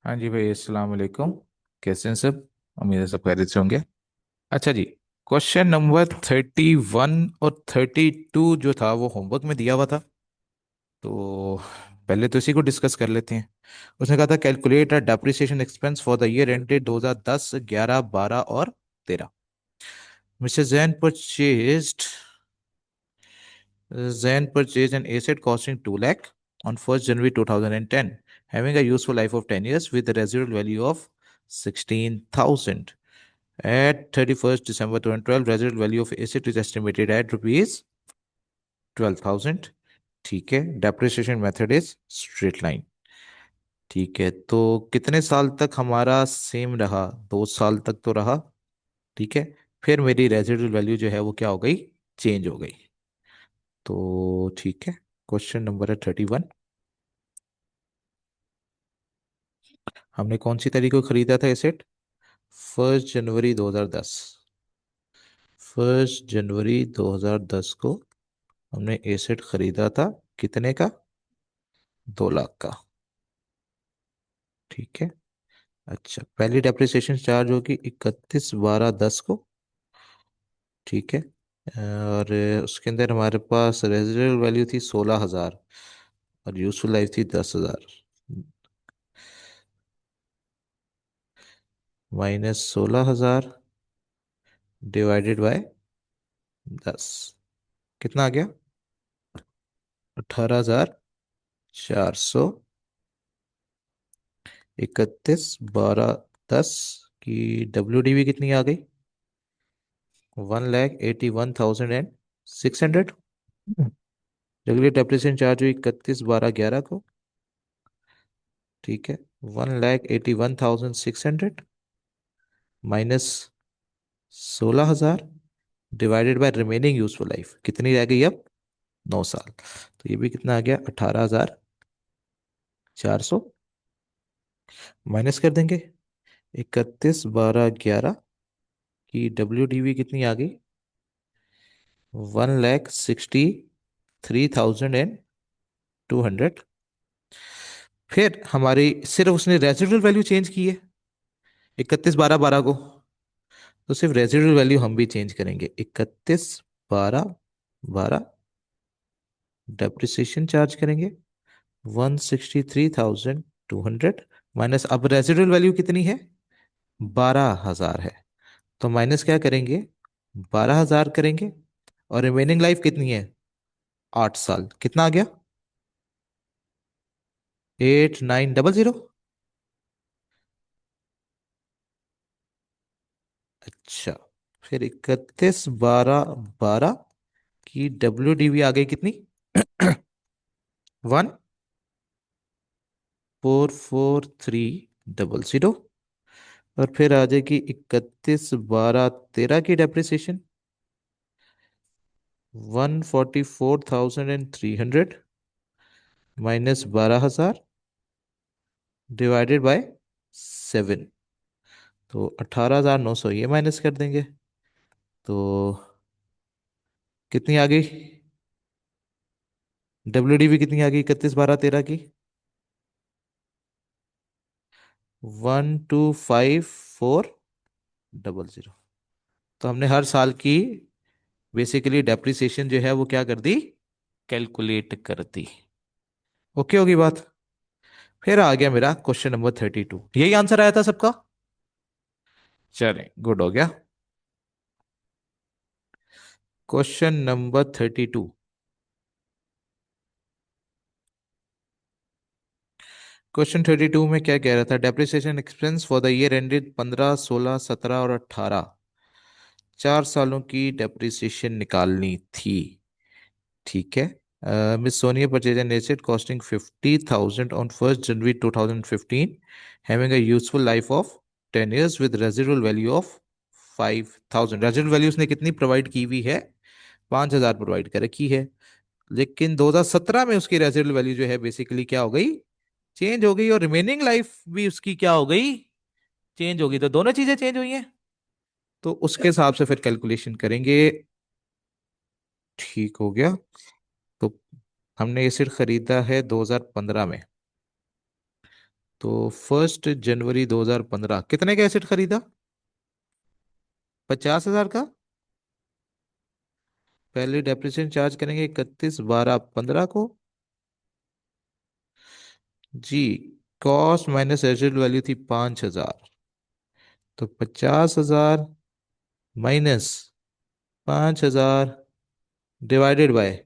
हाँ जी भाई, अस्सलाम वालेकुम। कैसे हैं सब? उम्मीद है सब खैरियत से होंगे। अच्छा जी। क्वेश्चन नंबर 31 और 32 जो था वो होमवर्क में दिया हुआ था। तो पहले तो इसी को डिस्कस कर लेते हैं। उसने कहा था calculate a depreciation expense for the year ended 2010, 11, 12 और 13। Mister Zen purchased an asset costing 2 lakh on 1st January 2010, having a useful life of 10 years with a residual value of 16,000. At 31st December 2012, residual value of asset is estimated at rupees 12,000. ठीक है, depreciation method is straight line. ठीक है, तो कितने साल तक हमारा same रहा? 2 साल तक तो रहा। ठीक है। फिर मेरी रेजिडुअल वैल्यू जो है वो क्या हो गई? चेंज हो गई। तो ठीक है, क्वेश्चन नंबर है 31। हमने कौन सी तारीख को खरीदा था एसेट? 1 जनवरी 2010। 1 जनवरी 2010 को हमने एसेट खरीदा था। कितने का? 2 लाख का। ठीक है। अच्छा, पहली डेप्रिसिएशन चार्ज होगी 31/12/10 को। ठीक है। और उसके अंदर हमारे पास रेजिडुअल वैल्यू थी 16,000 और यूजफुल लाइफ थी 10,000। -16,000 डिवाइडेड बाय 10। कितना आ गया? 18,400। 31/12/10 की WDV कितनी आ गई? 1,81,600। रेगुलर डेप्रिसिएशन चार्ज हुई 31/12/11 को। ठीक है। 1,81,600 -16,000 divided by remaining useful life कितनी रह गई अब? 9 साल। तो ये भी कितना आ गया? 18,400। माइनस कर देंगे। 31/12/11 की WDV कितनी आ गई? 1,63,200। फिर हमारी सिर्फ उसने रेजिडुअल वैल्यू चेंज की है 31/12/12 को। तो सिर्फ रेजिडुअल वैल्यू हम भी चेंज करेंगे। 31/12/12 डेप्रिसिएशन चार्ज करेंगे 163,200 माइनस, अब रेजिडुअल वैल्यू कितनी है? 12,000 है। तो माइनस क्या करेंगे? 12,000 करेंगे। और रिमेनिंग लाइफ कितनी है? 8 साल। कितना आ गया? 8,900। अच्छा। फिर 31/12/12 की WDV आ गई कितनी? 1,44,300। और फिर आ जाएगी 31/12/13 की डेप्रिसिएशन 1,44,300 -12,000 डिवाइडेड बाय 7। तो 18,900 ये माइनस कर देंगे। तो कितनी आ गई? WDV कितनी आ गई 31/12/13 की? 1,25,400। तो हमने हर साल की बेसिकली डेप्रिसिएशन जो है वो क्या कर दी? कैलकुलेट कर दी। ओके होगी बात। फिर आ गया मेरा क्वेश्चन नंबर 32। यही आंसर आया था सबका? चलें, गुड हो गया। Question number 32। क्वेश्चन 32 में क्या कह रहा था? Depreciation expense for the year ended 15, 16, 17 और 18। 4 सालों की डेप्रिसिएशन निकालनी थी। ठीक है। Miss Sonia purchase an asset costing 50,000 on 1st January 2015, having a useful life of 10 years with residual value of 5,000। Residual value उसने कितनी प्रोवाइड की हुई है? 5,000 प्रोवाइड कर रखी है। लेकिन 2017 में उसकी रेजिडुअल वैल्यू जो है बेसिकली क्या हो गई? चेंज हो गई। और रिमेनिंग लाइफ भी उसकी क्या हो गई? चेंज हो गई। तो दोनों चीजें चेंज हुई हैं। तो उसके हिसाब से फिर कैलकुलेशन करेंगे। ठीक हो गया। तो हमने ये सिर्फ खरीदा है 2015 में। तो 1 जनवरी 2015 कितने का एसेट खरीदा? 50,000 का। पहले डेप्रिसिएशन चार्ज करेंगे 31/12/15 को। जी। कॉस्ट माइनस एसेट वैल्यू थी 5,000। तो 50,000 माइनस 5,000 डिवाइडेड बाय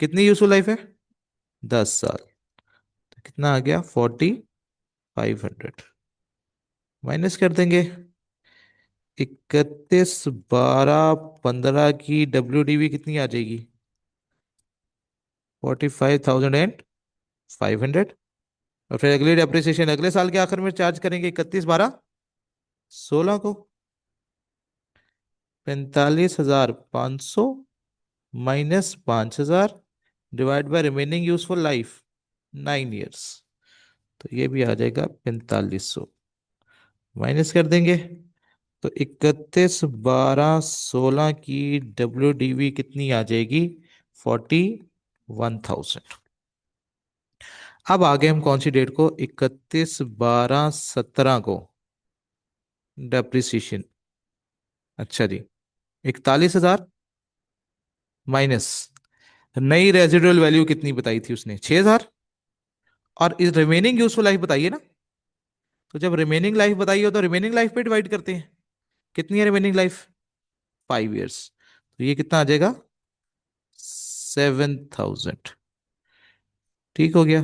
कितनी यूजफुल लाइफ है? 10 साल। तो कितना आ गया? 4,500। माइनस कर देंगे 31/12/15 की WDV कितनी आ जाएगी? 45,500। और फिर अगली डेप्रिसिएशन अगले साल के आखिर में चार्ज करेंगे 31/12/16 को। 45,500 minus 5,000 divide by remaining useful life 9 years. तो ये भी आ जाएगा 4500। माइनस कर देंगे तो 31/12/16 की WDV कितनी आ जाएगी? 41,000। अब आगे हम कौन सी डेट को? 31/12/17 को डेप्रिसिएशन। अच्छा जी। 41,000 माइनस नई रेजिडुअल वैल्यू कितनी बताई थी उसने? 6,000। और इस रिमेनिंग यूजफुल लाइफ बताइए ना। तो जब रिमेनिंग लाइफ बताइए हो तो रिमेनिंग लाइफ पे डिवाइड करते हैं। कितनी है रिमेनिंग लाइफ? 5 ईयर्स। तो ये कितना आ जाएगा? 7,000। ठीक हो गया।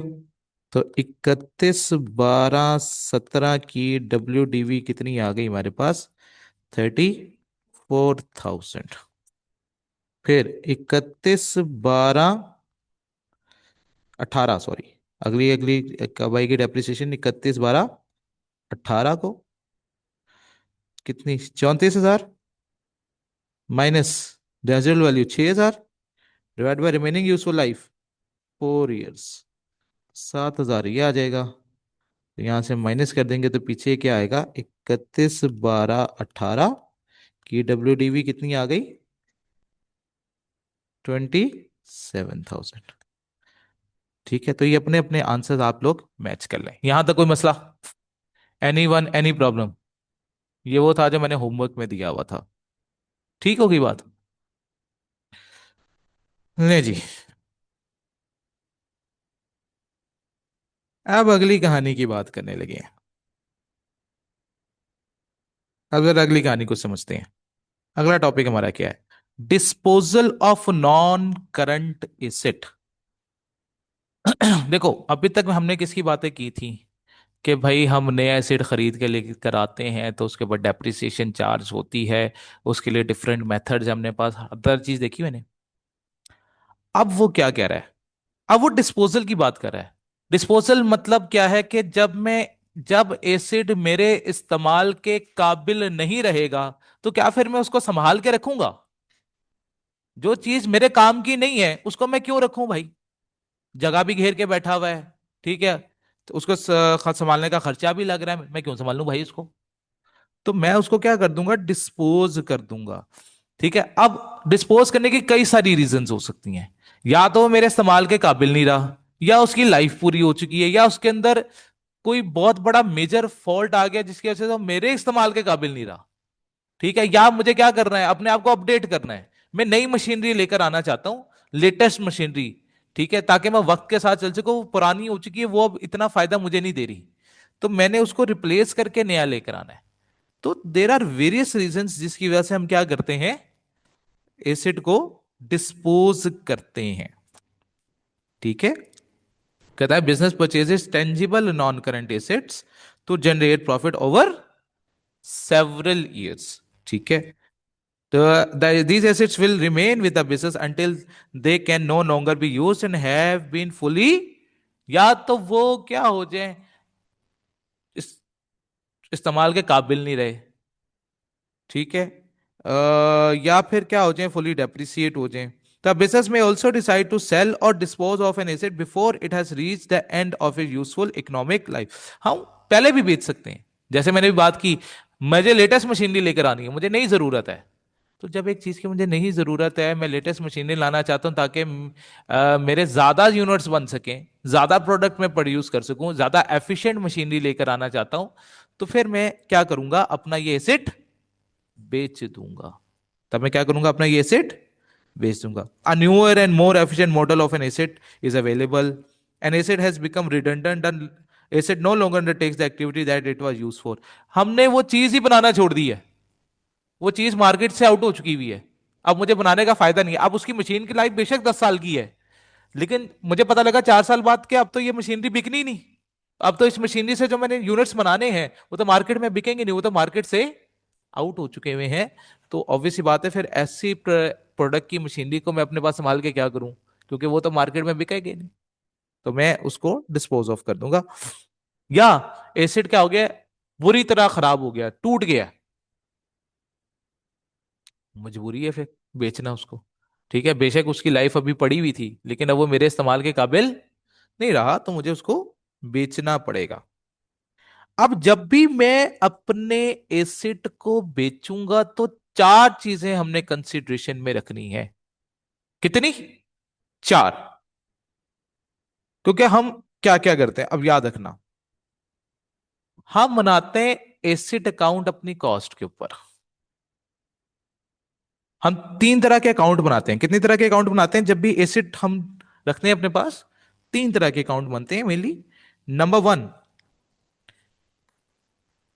तो 31/12/17 की WDV कितनी आ गई हमारे पास? 34,000। फिर 31/12/18, सॉरी, अगली अगली कब आएगी डेप्रिसिएशन? 31/12/18 को कितनी? 34,000 minus residual value 6,000 divide by remaining useful life 4 years 7,000। ये आ जाएगा। तो यहां से माइनस कर देंगे तो पीछे क्या आएगा? 31/12/18 की WDV कितनी आ गई? 27,000। ठीक है, तो ये अपने अपने आंसर्स आप लोग मैच कर लें। यहां तक कोई मसला? Any one any problem? ये वो था जो मैंने होमवर्क में दिया हुआ था। ठीक होगी बात? नहीं जी। अब अगली कहानी की बात करने लगे हैं। अब जरा अगली कहानी को समझते हैं। अगला टॉपिक हमारा क्या है? Disposal of non current asset. देखो, अभी तक हमने किसकी बातें की थी? कि भाई हम नया एसिड खरीद के लेकर आते हैं तो उसके बाद डेप्रिसिएशन चार्ज होती है। उसके लिए डिफरेंट मेथड्स हमने पास, हर चीज देखी मैंने। अब वो क्या कह रहा है? अब वो डिस्पोजल की बात कर रहा है। डिस्पोजल मतलब क्या है? कि जब एसिड मेरे इस्तेमाल के काबिल नहीं रहेगा तो क्या फिर मैं उसको संभाल के रखूंगा? जो चीज मेरे काम की नहीं है उसको मैं क्यों रखूं भाई? जगह भी घेर के बैठा हुआ है, ठीक है, तो उसको संभालने का खर्चा भी लग रहा है, मैं क्यों संभालूं भाई उसको? तो मैं उसको क्या कर दूंगा? डिस्पोज कर दूंगा। ठीक है। अब डिस्पोज करने की कई सारी रीजंस हो सकती हैं। या तो वो मेरे इस्तेमाल के काबिल नहीं रहा, या उसकी लाइफ पूरी हो चुकी है, या उसके अंदर कोई बहुत बड़ा मेजर फॉल्ट आ गया जिसकी वजह से वो मेरे इस्तेमाल के काबिल नहीं रहा। ठीक है। या मुझे क्या करना है? अपने आप को अपडेट करना है। मैं नई मशीनरी लेकर आना चाहता हूं, लेटेस्ट मशीनरी। ठीक है, ताकि मैं वक्त के साथ चल सकूं। वो पुरानी हो चुकी है, वो अब इतना फायदा मुझे नहीं दे रही। तो मैंने उसको रिप्लेस करके नया लेकर आना है। तो देर आर वेरियस रीजंस जिसकी वजह से हम क्या करते हैं? एसिड को डिस्पोज करते हैं। ठीक है। कहता है business purchases tangible non current assets to generate profit over several years. ठीक है। तो these assets will remain with the business until they can no longer be used and have been fully, या तो वो क्या हो जाए? इस इस्तेमाल के काबिल नहीं रहे। ठीक है। या फिर क्या हो जाए? फुली डेप्रिसिएट हो जाए। The business may also decide to sell or dispose of an asset before it has reached the end of its useful economic life. हम पहले भी बेच सकते हैं। जैसे मैंने भी बात की, मुझे लेटेस्ट मशीनरी लेकर आनी है, मुझे नई जरूरत है। तो जब एक चीज की मुझे नहीं जरूरत है, मैं लेटेस्ट मशीनरी लाना चाहता हूं ताकि मेरे ज्यादा यूनिट्स बन सकें, ज्यादा प्रोडक्ट मैं प्रोड्यूस कर सकूं, ज्यादा एफिशिएंट मशीनरी लेकर आना चाहता हूं, तो फिर मैं क्या करूंगा, अपना ये एसेट बेच दूंगा। तब मैं क्या करूंगा, अपना ये एसेट बेच दूंगा। A newer and more efficient model of an asset is available. An asset has become redundant and asset no longer undertakes the activity that it was use for. हमने वो चीज ही बनाना छोड़ दी है, वो चीज मार्केट से आउट हो चुकी हुई है, अब मुझे बनाने का फायदा नहीं है। अब उसकी मशीन की लाइफ बेशक 10 साल की है, लेकिन मुझे पता लगा 4 साल बाद के अब तो ये मशीनरी बिकनी ही नहीं। अब तो इस मशीनरी से जो मैंने यूनिट्स बनाने हैं वो तो मार्केट में बिकेंगे नहीं, वो तो मार्केट से आउट हो चुके हुए हैं। तो ऑब्वियस सी बात है, फिर ऐसी प्रोडक्ट की मशीनरी को मैं अपने पास संभाल के क्या करूं, क्योंकि वो तो मार्केट में बिकेगी नहीं। तो मैं उसको डिस्पोज ऑफ कर दूंगा। या एसिड क्या हो गया, बुरी तरह खराब हो गया, टूट गया, मजबूरी है फिर बेचना उसको। ठीक है, बेशक उसकी लाइफ अभी पड़ी हुई थी, लेकिन अब वो मेरे इस्तेमाल के काबिल नहीं रहा, तो मुझे उसको बेचना पड़ेगा। अब जब भी मैं अपने एसेट को बेचूंगा तो चार चीजें हमने कंसिडरेशन में रखनी है। कितनी? चार। क्योंकि हम क्या क्या करते हैं, अब याद रखना, हम बनाते हैं एसेट अकाउंट अपनी कॉस्ट के ऊपर। हम तीन तरह के अकाउंट बनाते हैं। कितनी तरह के अकाउंट बनाते हैं जब भी एसेट हम रखते हैं अपने पास? तीन तरह के अकाउंट बनते हैं mainly. Number one,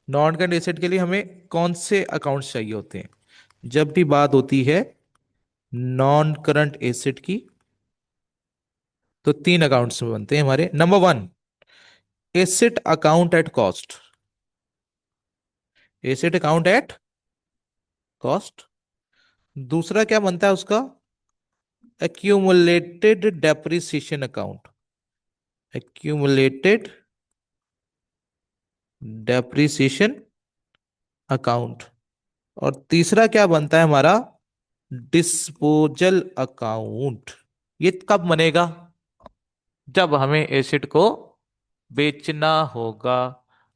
non current asset के लिए हमें कौन से अकाउंट्स चाहिए होते हैं? जब भी बात होती है नॉन करंट एसेट की, तो तीन अकाउंट्स बनते हैं हमारे। Number one, asset account at cost. Asset account at cost. दूसरा क्या बनता है उसका? Accumulated depreciation account. Accumulated depreciation account. और तीसरा क्या बनता है हमारा? Disposal account. ये कब बनेगा? जब हमें एसेट को बेचना होगा।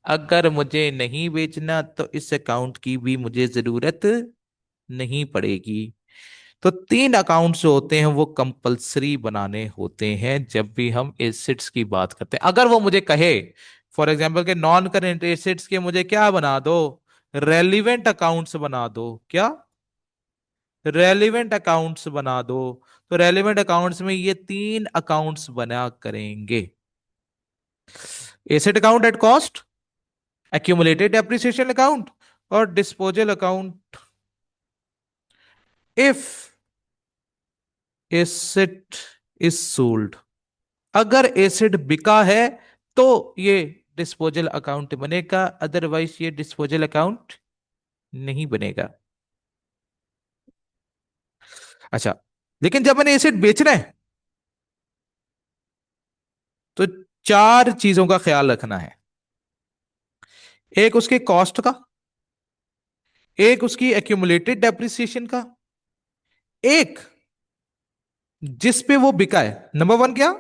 अगर मुझे नहीं बेचना तो इस अकाउंट की भी मुझे जरूरत नहीं पड़ेगी। तो तीन अकाउंट्स जो होते हैं वो कंपलसरी बनाने होते हैं जब भी हम एसेट्स की बात करते हैं। अगर वो मुझे कहे फॉर एग्जांपल के नॉन करेंट एसेट्स के मुझे क्या बना दो, रेलिवेंट अकाउंट्स बना दो, क्या रेलिवेंट अकाउंट्स बना दो, तो रेलिवेंट अकाउंट्स में ये तीन अकाउंट्स बना करेंगे। Asset account at cost, accumulated depreciation account और disposal account if asset is sold। अगर एसेट बिका है तो ये डिस्पोजल अकाउंट बनेगा, अदरवाइज ये डिस्पोजल अकाउंट नहीं बनेगा। अच्छा, लेकिन जब मैंने एसेट बेचना है तो चार चीजों का ख्याल रखना है। एक उसके कॉस्ट का, एक उसकी एक्यूमुलेटेड डेप्रिसिएशन का, एक जिस पे वो बिका है। नंबर वन क्या?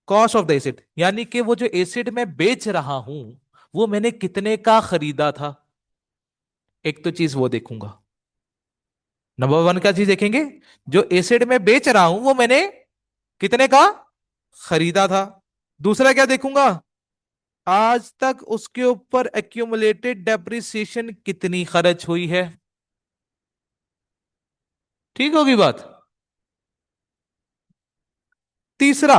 कॉस्ट ऑफ द एसिड, यानी कि वो जो एसिड मैं बेच रहा हूं वो मैंने कितने का खरीदा था। एक तो चीज वो देखूंगा। नंबर वन क्या चीज देखेंगे? जो एसिड मैं बेच रहा हूं वो मैंने कितने का खरीदा था। दूसरा क्या देखूंगा? आज तक उसके ऊपर एक्यूमुलेटेड डेप्रिसिएशन कितनी खर्च हुई है। ठीक होगी बात। तीसरा,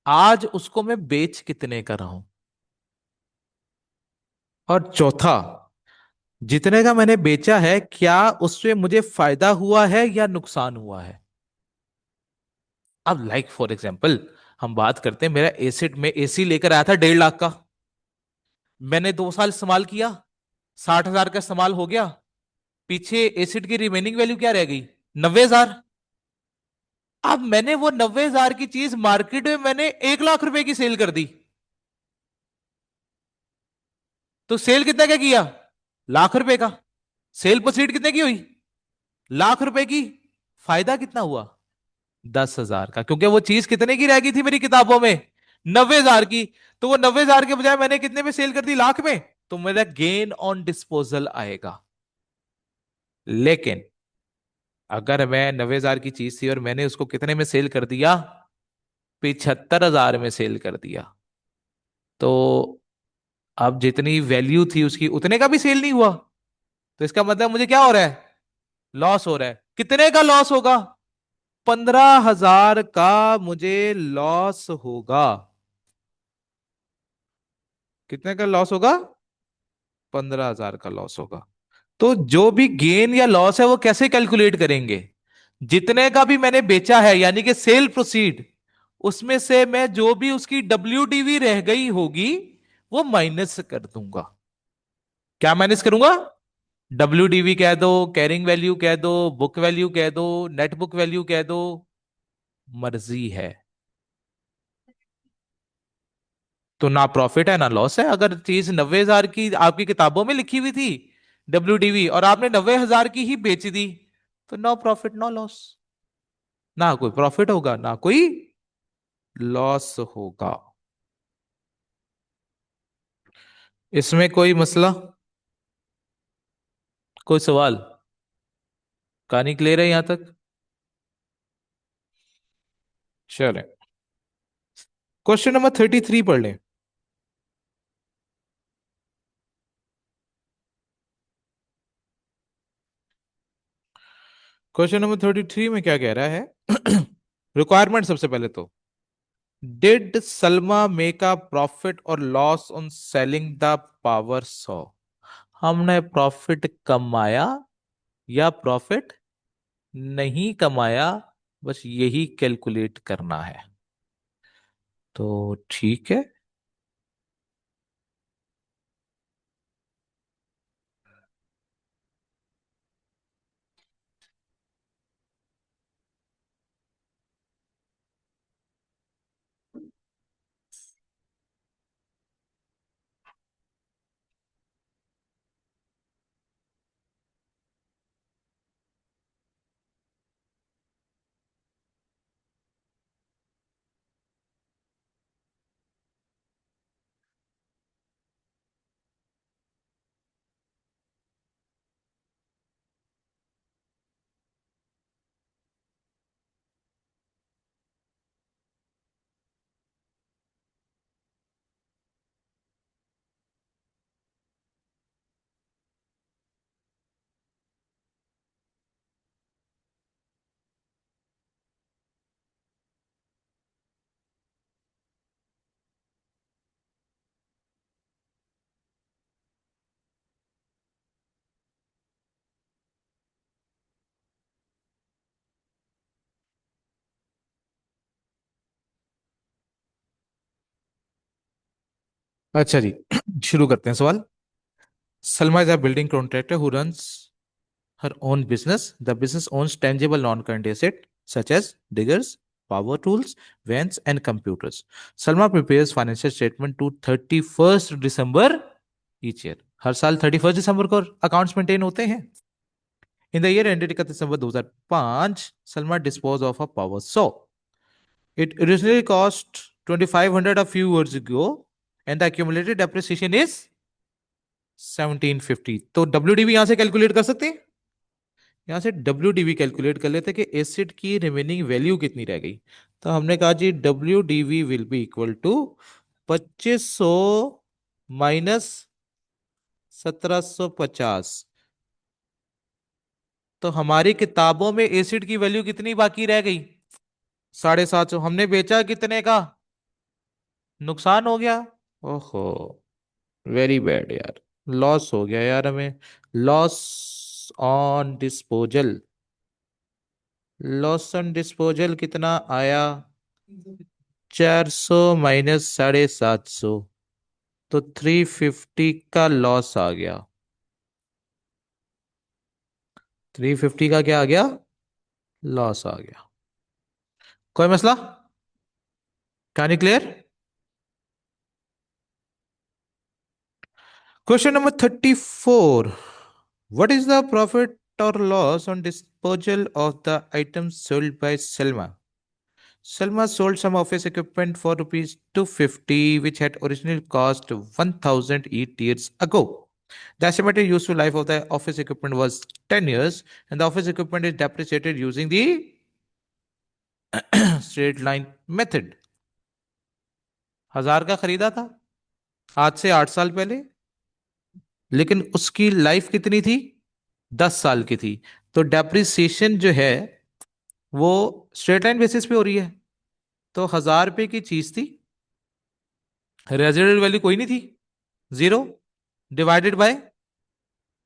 आज उसको मैं बेच कितने का रहा हूं। और चौथा, जितने का मैंने बेचा है क्या उससे मुझे फायदा हुआ है या नुकसान हुआ है। अब लाइक फॉर एग्जांपल हम बात करते हैं, मेरा एसिड में एसी लेकर आया था 1.5 लाख का, मैंने 2 साल इस्तेमाल किया, 60,000 का इस्तेमाल हो गया, पीछे एसिड की रिमेनिंग वैल्यू क्या रह गई? 90,000। अब मैंने वो 90,000 की चीज मार्केट में मैंने 1 लाख रुपए की सेल कर दी। तो सेल कितना क्या किया? लाख रुपए का। सेल प्रोसीड कितने की हुई? लाख रुपए की। फायदा कितना हुआ? 10,000 का, क्योंकि वो चीज कितने की रह गई थी मेरी किताबों में? 90,000 की। तो वो 90,000 के बजाय मैंने कितने में सेल कर दी, लाख में, तो मेरा गेन ऑन डिस्पोजल आएगा। लेकिन अगर मैं 90,000 की चीज थी और मैंने उसको कितने में सेल कर दिया, 75,000 में सेल कर दिया, तो अब जितनी वैल्यू थी उसकी उतने का भी सेल नहीं हुआ। तो इसका मतलब मुझे क्या हो रहा है, लॉस हो रहा है। कितने का लॉस होगा, 15,000 का मुझे लॉस होगा। कितने का लॉस होगा, 15,000 का लॉस होगा। तो जो भी गेन या लॉस है वो कैसे कैलकुलेट करेंगे, जितने का भी मैंने बेचा है यानी कि सेल प्रोसीड, उसमें से मैं जो भी उसकी WDV रह गई होगी वो माइनस कर दूंगा। क्या माइनस करूंगा, WDV कह दो, कैरिंग वैल्यू कह दो, बुक वैल्यू कह दो, नेट बुक वैल्यू कह दो, मर्जी है। तो ना प्रॉफिट है ना लॉस है। अगर चीज 90,000 की आपकी किताबों में लिखी हुई थी WDV, और आपने 90,000 की ही बेच दी, तो नो प्रॉफिट नो लॉस। ना कोई प्रॉफिट होगा ना कोई लॉस होगा। इसमें कोई मसला, कोई सवाल, कहानी क्लियर है यहां तक। चले, क्वेश्चन नंबर 33 पढ़ लें। क्वेश्चन नंबर 33 में क्या कह रहा है। रिक्वायरमेंट सबसे पहले तो, did Salma make a profit और loss on selling the power saw. हमने प्रॉफिट कमाया या प्रॉफिट नहीं कमाया, बस यही कैलकुलेट करना है। तो ठीक है। अच्छा जी, शुरू करते हैं सवाल। Salma is a building contractor who runs her own business. The business owns tangible non-current asset such as diggers, power tools, vans, and computers. Salma prepares financial statement to 31st December each year. हर साल 31st दिसंबर को accounts maintain होते हैं। इन the year ended 31 December 2005, Salma dispose of a power saw. It originally cost 2500 a few years ago and the accumulated depreciation is 1750। तो WDV यहां से calculate कर सकते हैं। यहां से WDV कैलकुलेट कर लेते कि एसिड की रिमेनिंग वैल्यू कितनी रह गई। तो हमने कहा जी WDV will be equal to 2500 minus 1750। तो हमारी किताबों में एसिड की वैल्यू कितनी बाकी रह गई, 750। हमने बेचा कितने का, नुकसान हो गया। ओहो, वेरी बैड यार, लॉस हो गया यार हमें। Loss on disposal, loss on disposal कितना आया, 400 माइनस 750, तो 350 का लॉस आ गया। 350 का क्या आ गया, लॉस आ गया। कोई मसला, कहानी clear. Question number 34, what is the profit और loss on disposal of the item sold by Salma. Salma sold some office equipment for rupees 250, which had originally cost 1000 8 years ago. The estimated useful life of the office equipment was 10 years, and the office equipment is depreciated using the straight line method. 1000 का खरीदा था आज से 8 साल पहले, लेकिन उसकी life कितनी थी? 10 साल की थी। तो डेप्रिसिएशन जो है वो स्ट्रेट लाइन बेसिस पे हो रही है। तो 1000 रुपए की चीज थी, रेजिडुअल वैल्यू कोई नहीं थी, जीरो, डिवाइडेड बाय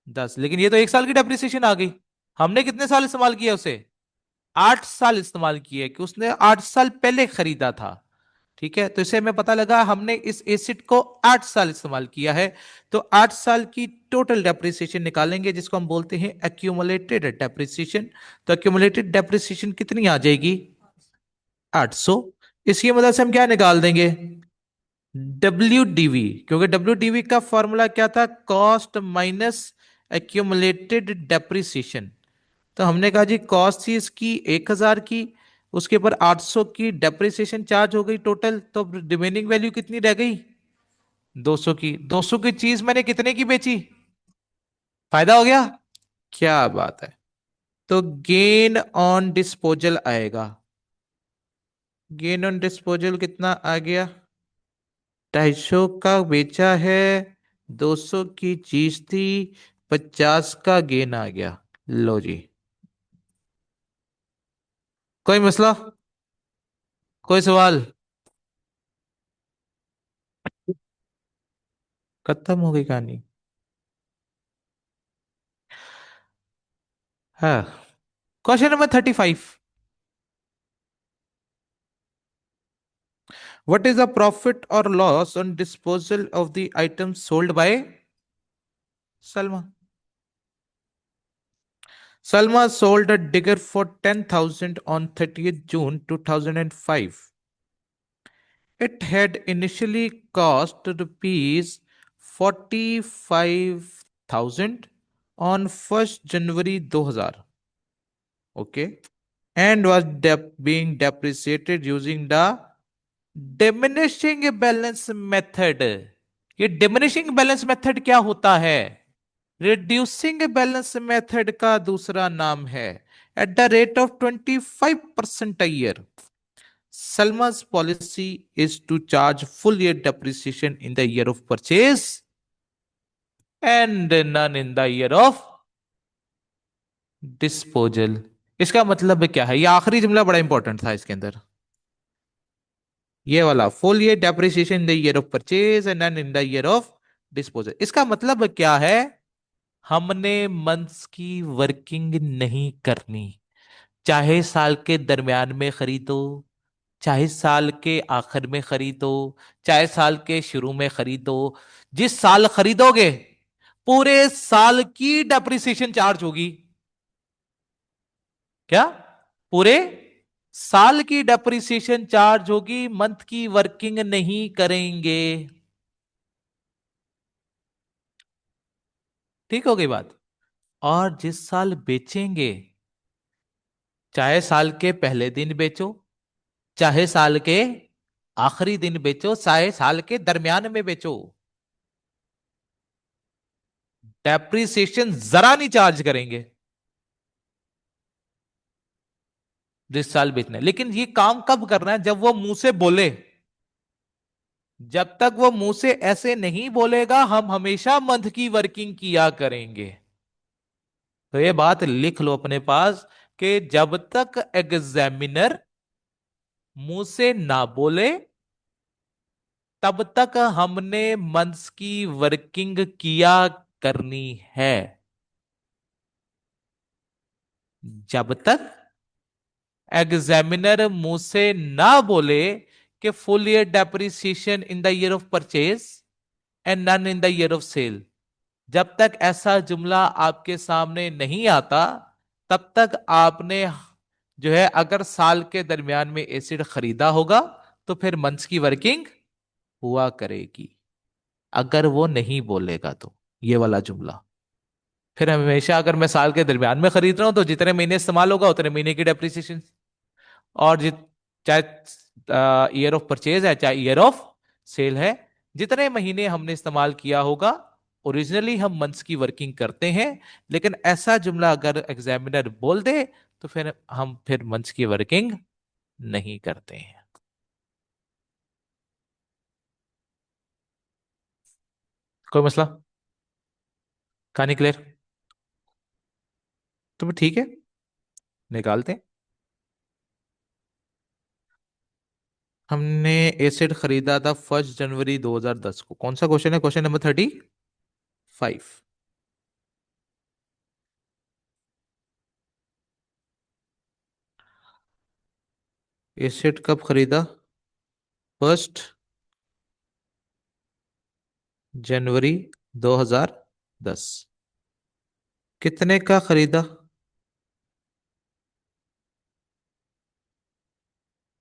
10। लेकिन ये तो 1 साल की डेप्रिसिएशन आ गई। हमने कितने साल इस्तेमाल किया उसे? 8 साल इस्तेमाल किए, कि उसने 8 साल पहले खरीदा था। ठीक है, तो इसे हमें पता लगा हमने इस एसिड को 8 साल इस्तेमाल किया है। तो 8 साल की टोटल डेप्रिसिएशन निकालेंगे, जिसको हम बोलते हैं एक्यूमुलेटेड डेप्रिसिएशन। तो एक्यूमुलेटेड डेप्रिसिएशन कितनी आ जाएगी? 800। इसकी मदद से हम क्या निकाल देंगे? WDV, क्योंकि WDV का फॉर्मूला क्या था? Cost minus accumulated depreciation. तो हमने कहा जी कॉस्ट थी इसकी 1000 की, उसके ऊपर 800 की डेप्रिसिएशन चार्ज हो गई टोटल, तो रिमेनिंग वैल्यू कितनी रह गई? 200 की। 200 की चीज मैंने कितने की बेची? फायदा हो गया। क्या बात है। तो गेन ऑन डिस्पोजल आएगा। गेन ऑन डिस्पोजल कितना आ गया? 250 का बेचा है, 200 की चीज थी, 50 का गेन आ गया। लो जी। कोई मसला? कोई सवाल? खत्म हो गई कहानी। हाँ। Question number 35। What is the profit or loss on disposal of the items sold by Salma? Salma sold a digger for 10,000 on 30th June 2005. It had initially cost rupees 45,000 on 1st January 2000. Okay. And was being depreciated using the diminishing balance method. ये diminishing balance method क्या होता है? Reducing balance method का दूसरा नाम है। At the rate of 25% a year, Salma's policy is to charge full year depreciation in the year of purchase and none in the year of disposal. इसका मतलब क्या है? ये आखिरी जुमला बड़ा इंपॉर्टेंट था इसके अंदर। ये वाला full year depreciation in the year of purchase and none in the year of disposal, इसका मतलब क्या है? हमने मंथ्स की वर्किंग नहीं करनी। चाहे साल के दरमियान में खरीदो, चाहे साल के आखिर में खरीदो, चाहे साल के शुरू में खरीदो, जिस साल खरीदोगे पूरे साल की डेप्रिसिएशन चार्ज होगी। क्या? पूरे साल की डेप्रिसिएशन चार्ज होगी, मंथ की वर्किंग नहीं करेंगे। ठीक हो गई बात? और जिस साल बेचेंगे, चाहे साल के पहले दिन बेचो, चाहे साल के आखिरी दिन बेचो, चाहे साल के दरमियान में बेचो, डेप्रिसिएशन जरा नहीं चार्ज करेंगे जिस साल बेचना है। लेकिन ये काम कब करना है? जब वो मुंह से बोले। जब तक वो मुंह से ऐसे नहीं बोलेगा हम हमेशा मंथ की वर्किंग किया करेंगे। तो ये बात लिख लो अपने पास कि जब तक एग्जामिनर मुंह से ना बोले तब तक हमने मंथ्स की वर्किंग किया करनी है। जब तक एग्जामिनर मुंह से ना बोले कि full year depreciation in the year of purchase and none in the year of sale, जब तक ऐसा जुमला आपके सामने नहीं आता तब तक आपने जो है अगर साल के दरमियान में एसिड खरीदा होगा तो फिर मंथ्स की वर्किंग हुआ करेगी। अगर वो नहीं बोलेगा तो ये वाला जुमला, फिर हमेशा अगर मैं साल के दरमियान में खरीद रहा हूं तो जितने महीने इस्तेमाल होगा उतने महीने की डेप्रिसिएशन। और जित चाहे ईयर ऑफ परचेज है चाहे ईयर ऑफ सेल है, जितने महीने हमने इस्तेमाल किया होगा। ओरिजिनली हम मंथ्स की वर्किंग करते हैं, लेकिन ऐसा जुमला अगर एग्जामिनर बोल दे तो फिर हम फिर मंथ्स की वर्किंग नहीं करते हैं। कोई मसला? कहानी क्लियर? तो फिर ठीक है, निकालते हैं। हमने एसिड खरीदा था 1 जनवरी 2010 को। कौन सा क्वेश्चन है? Question number 35। एसिड कब खरीदा? 1 जनवरी 2010। कितने का खरीदा?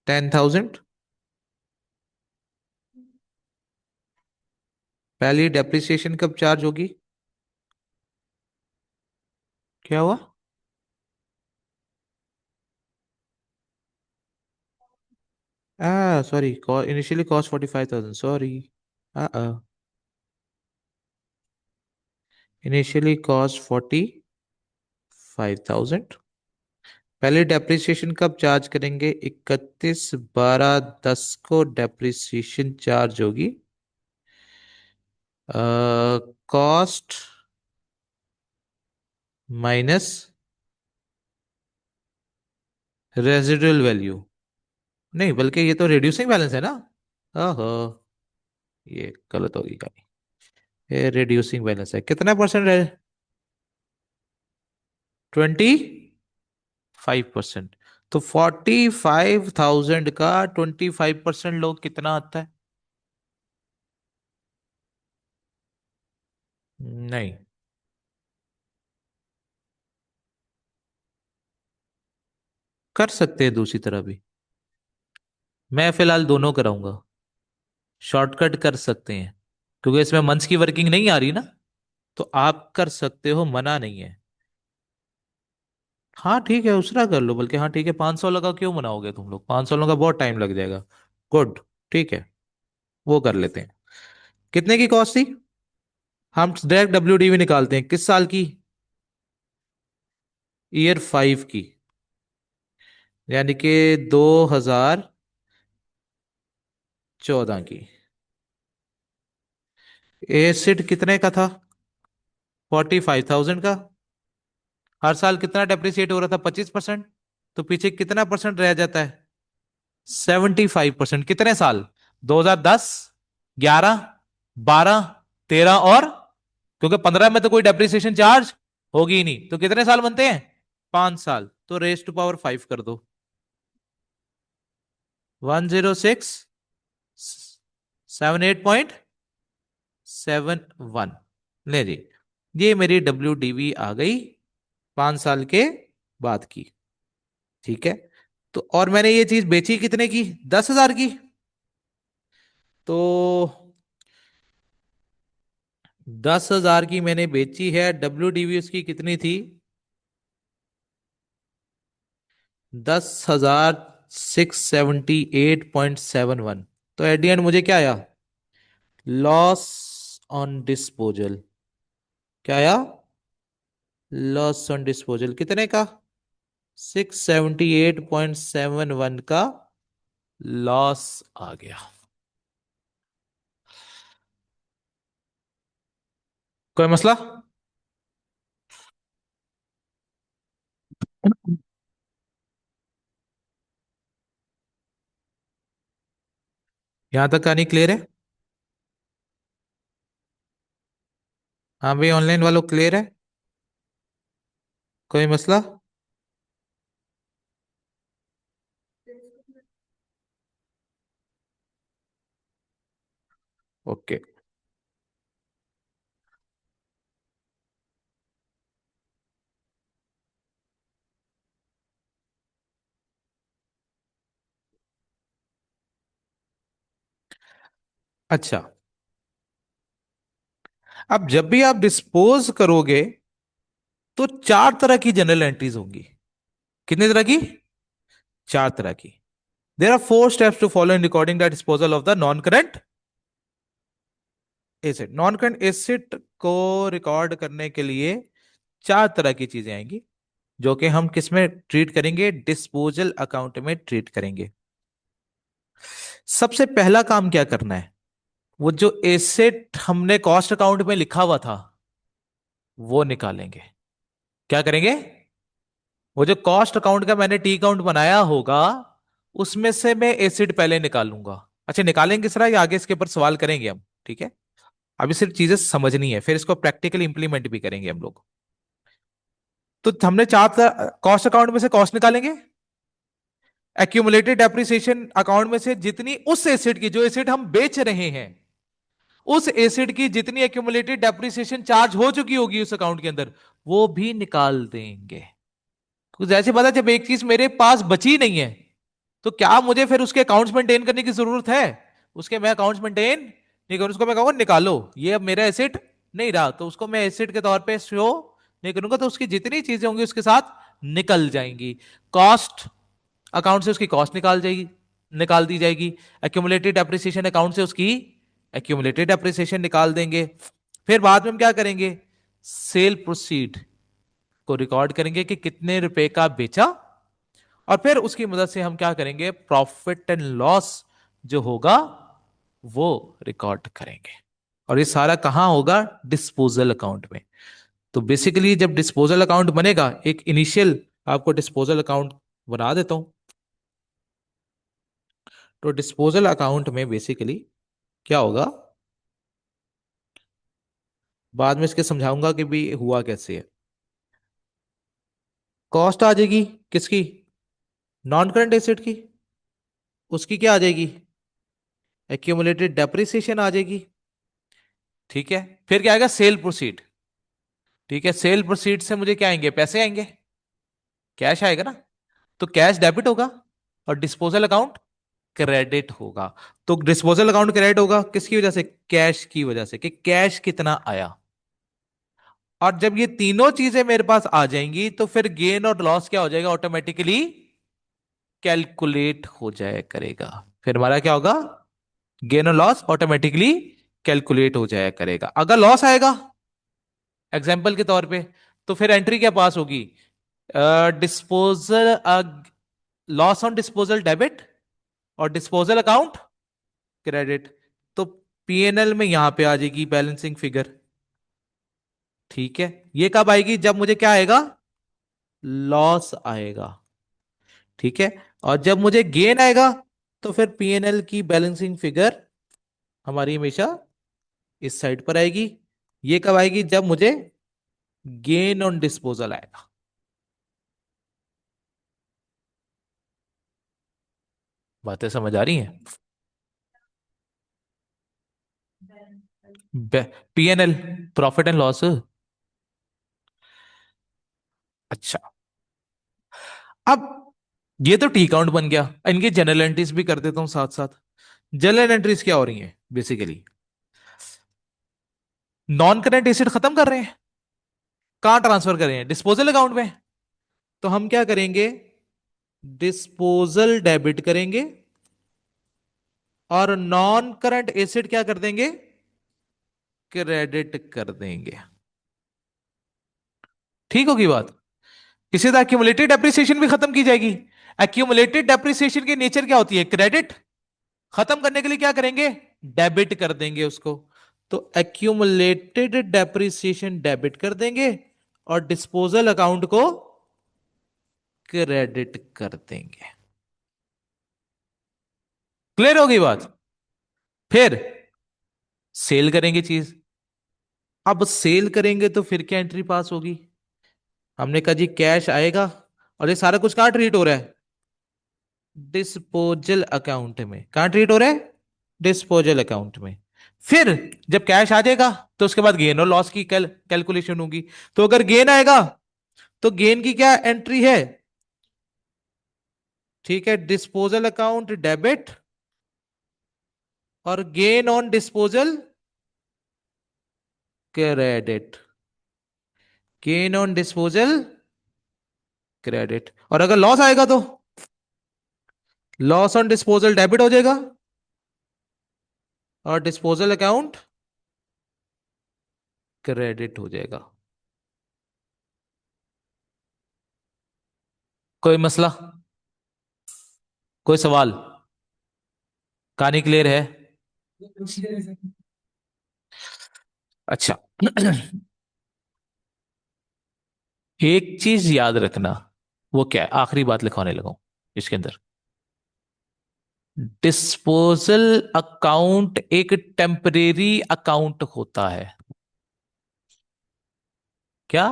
10,000। पहली डेप्रिसिएशन कब चार्ज होगी? क्या हुआ? Sorry, initially cost 45,000, sorry. Initially cost 45,000। पहले डेप्रिसिएशन कब चार्ज करेंगे? 31/12/10 को डेप्रिसिएशन चार्ज होगी। Cost minus residual value. नहीं, बल्कि ये तो रिड्यूसिंग बैलेंस है ना। ओहो, ये गलत होगी कहीं। ये रिड्यूसिंग बैलेंस है। कितना परसेंट है? 25%। तो 45,000 का 25% लोग कितना आता है? नहीं। कर सकते हैं दूसरी तरह भी। मैं फिलहाल दोनों कराऊंगा। शॉर्टकट कर सकते हैं, क्योंकि इसमें मंथ्स की वर्किंग नहीं आ रही ना। तो आप कर सकते हो, मना नहीं है। हाँ ठीक है, उसरा कर लो। बल्कि हाँ ठीक है, 500 लगा क्यों मनाओगे तुम लोग? 500 लगा बहुत टाइम लग जाएगा। गुड। ठीक है, वो कर लेते हैं। कितने की कॉस्ट थी? हम डायरेक्ट WDV निकालते हैं। किस साल की? ईयर 5 की, यानी कि 2014 की। एसिड कितने का था? 45,000 का। हर साल कितना डेप्रिसिएट हो रहा था? 25%। तो पीछे कितना परसेंट रह जाता है? 75%। कितने साल? 2010, 11, 12, 13 और, क्योंकि 15 में तो कोई डेप्रिसिएशन चार्ज होगी ही नहीं, तो कितने साल बनते हैं? 5 साल। तो रेस टू पावर 5 कर दो। 10678.71। ले जी, ये मेरी WDV आ गई 5 साल के बाद की। ठीक है। तो और मैंने ये चीज बेची कितने की? 10,000 की। तो 10,000 की मैंने बेची है। WDV उसकी कितनी थी? 10,678.71। तो एट द एंड मुझे क्या आया? Loss on disposal. क्या आया? लॉस ऑन डिस्पोजल कितने का? 678.71 का लॉस आ गया। कोई मसला? यहां तक कहानी क्लियर है? हाँ भाई, ऑनलाइन वालों क्लियर है? कोई मसला? ओके। अच्छा, अब जब भी आप डिस्पोज करोगे तो 4 तरह की जनरल एंट्रीज होंगी। कितने तरह की? 4 तरह की। There are 4 steps to follow in recording the disposal of the non current asset. Non current asset को रिकॉर्ड करने के लिए 4 तरह की चीजें आएंगी, जो कि हम किस में ट्रीट करेंगे, डिस्पोजल अकाउंट में ट्रीट करेंगे। सबसे पहला काम क्या करना है, वो जो एसेट हमने कॉस्ट अकाउंट में लिखा हुआ था वो निकालेंगे। क्या करेंगे, वो जो कॉस्ट अकाउंट का मैंने टी अकाउंट बनाया होगा उसमें से मैं एसिड पहले निकालूंगा। अच्छा, निकालेंगे सर, या आगे इसके ऊपर सवाल करेंगे हम, ठीक है। अभी सिर्फ चीजें समझनी है, फिर इसको प्रैक्टिकली इंप्लीमेंट भी करेंगे हम लोग। तो हमने चार कॉस्ट अकाउंट में से कॉस्ट निकालेंगे, एक्यूमुलेटेड डेप्रिसिएशन अकाउंट में से जितनी उस एसिड की, जो एसिड हम बेच रहे हैं, उस एसिड की जितनी एक्यूमुलेटेड डेप्रिसिएशन चार्ज हो चुकी होगी उस अकाउंट के अंदर, वो भी निकाल देंगे। कुछ ऐसी बात है, जब एक चीज मेरे पास बची नहीं है तो क्या मुझे फिर उसके अकाउंट्स मेंटेन करने की जरूरत है? उसके मैं अकाउंट्स मेंटेन नहीं करूँ, उसको मैं कहूँगा निकालो, ये अब मेरा एसेट नहीं रहा, तो उसको मैं एसेट के तौर पे शो नहीं करूंगा, तो उसकी जितनी चीजें होंगी उसके साथ निकल जाएंगी। कॉस्ट अकाउंट से उसकी कॉस्ट निकाल दी जाएगी। एक्यूमुलेटेड डेप्रिसिएशन अकाउंट से उसकी एक्यूमुलेटेड डेप्रिसिएशन निकाल देंगे। फिर बाद में हम क्या करेंगे, सेल प्रोसीड को रिकॉर्ड करेंगे कि कितने रुपए का बेचा, और फिर उसकी मदद से हम क्या करेंगे, प्रॉफिट एंड लॉस जो होगा वो रिकॉर्ड करेंगे। और ये सारा कहां होगा, डिस्पोजल अकाउंट में। तो बेसिकली जब डिस्पोजल अकाउंट बनेगा, एक इनिशियल आपको डिस्पोजल अकाउंट बना देता हूं। तो डिस्पोजल अकाउंट में बेसिकली क्या होगा, बाद में इसके समझाऊंगा कि भी हुआ कैसे है। कॉस्ट आ जाएगी किसकी, नॉन करंट एसेट की, उसकी क्या आ जाएगी, एक्यूमुलेटेड डेप्रिसिएशन आ जाएगी। ठीक है, फिर क्या आएगा, सेल प्रोसीड। ठीक है, सेल प्रोसीड से मुझे क्या आएंगे, पैसे आएंगे, कैश आएगा ना। तो कैश डेबिट होगा और डिस्पोजल अकाउंट क्रेडिट होगा। तो डिस्पोजल अकाउंट क्रेडिट होगा किसकी वजह से, कैश की वजह से, कि कैश कितना आया। और जब ये तीनों चीजें मेरे पास आ जाएंगी तो फिर गेन और लॉस क्या हो जाएगा, ऑटोमेटिकली कैलकुलेट हो जाया करेगा। फिर हमारा क्या होगा, गेन और लॉस ऑटोमेटिकली कैलकुलेट हो जाया करेगा। अगर लॉस आएगा एग्जाम्पल के तौर पे, तो फिर एंट्री क्या पास होगी, disposal, loss on disposal debit और डिस्पोजल अकाउंट क्रेडिट। तो पीएनएल में यहां पे आ जाएगी बैलेंसिंग फिगर। ठीक है, ये कब आएगी, जब मुझे क्या आएगा, लॉस आएगा। ठीक है, और जब मुझे गेन आएगा तो फिर पीएनएल की बैलेंसिंग फिगर हमारी हमेशा इस साइड पर आएगी। ये कब आएगी, जब मुझे गेन ऑन डिस्पोजल आएगा। बातें समझ आ रही हैं? PNL, profit and loss. अच्छा, अब ये तो टी काउंट बन गया, इनकी जनरल एंट्रीज भी कर देता हूं साथ साथ। जनरल एंट्रीज क्या हो रही हैं, बेसिकली नॉन करंट एसिड खत्म कर रहे हैं, कहां ट्रांसफर कर रहे हैं, डिस्पोजल अकाउंट में। तो हम क्या करेंगे, डिस्पोजल डेबिट करेंगे और नॉन करंट एसिड क्या कर देंगे, क्रेडिट कर देंगे। ठीक होगी बात। इसी तरह एक्यूमुलेटेड डेप्रिसिएशन भी खत्म की जाएगी। एक्यूमुलेटेड डेप्रिसिएशन की नेचर क्या होती है, क्रेडिट। खत्म करने के लिए क्या करेंगे, डेबिट कर देंगे उसको। तो एक्यूमुलेटेड डेप्रिसिएशन डेबिट कर देंगे और डिस्पोजल अकाउंट को क्रेडिट कर देंगे। क्लियर होगी बात। फिर सेल करेंगे चीज। अब सेल करेंगे तो फिर क्या एंट्री पास होगी, हमने कहा जी कैश आएगा, और ये सारा कुछ कहां ट्रीट हो रहा है, डिस्पोजल अकाउंट में। कहां ट्रीट हो रहा है, डिस्पोजल अकाउंट में। फिर जब कैश आ जाएगा तो उसके बाद गेन और लॉस की कैलकुलेशन होगी। तो अगर गेन आएगा तो गेन की क्या एंट्री है, ठीक है, डिस्पोजल अकाउंट डेबिट और gain on disposal credit. Gain on disposal credit. और अगर लॉस आएगा तो लॉस ऑन डिस्पोजल डेबिट हो जाएगा और डिस्पोजल अकाउंट क्रेडिट हो जाएगा। कोई मसला, कोई सवाल? कहानी क्लियर है? अच्छा। एक चीज याद रखना। वो क्या है? आखिरी बात लिखवाने लगा हूं इसके अंदर। डिस्पोजल अकाउंट एक टेम्परेरी अकाउंट होता है। क्या?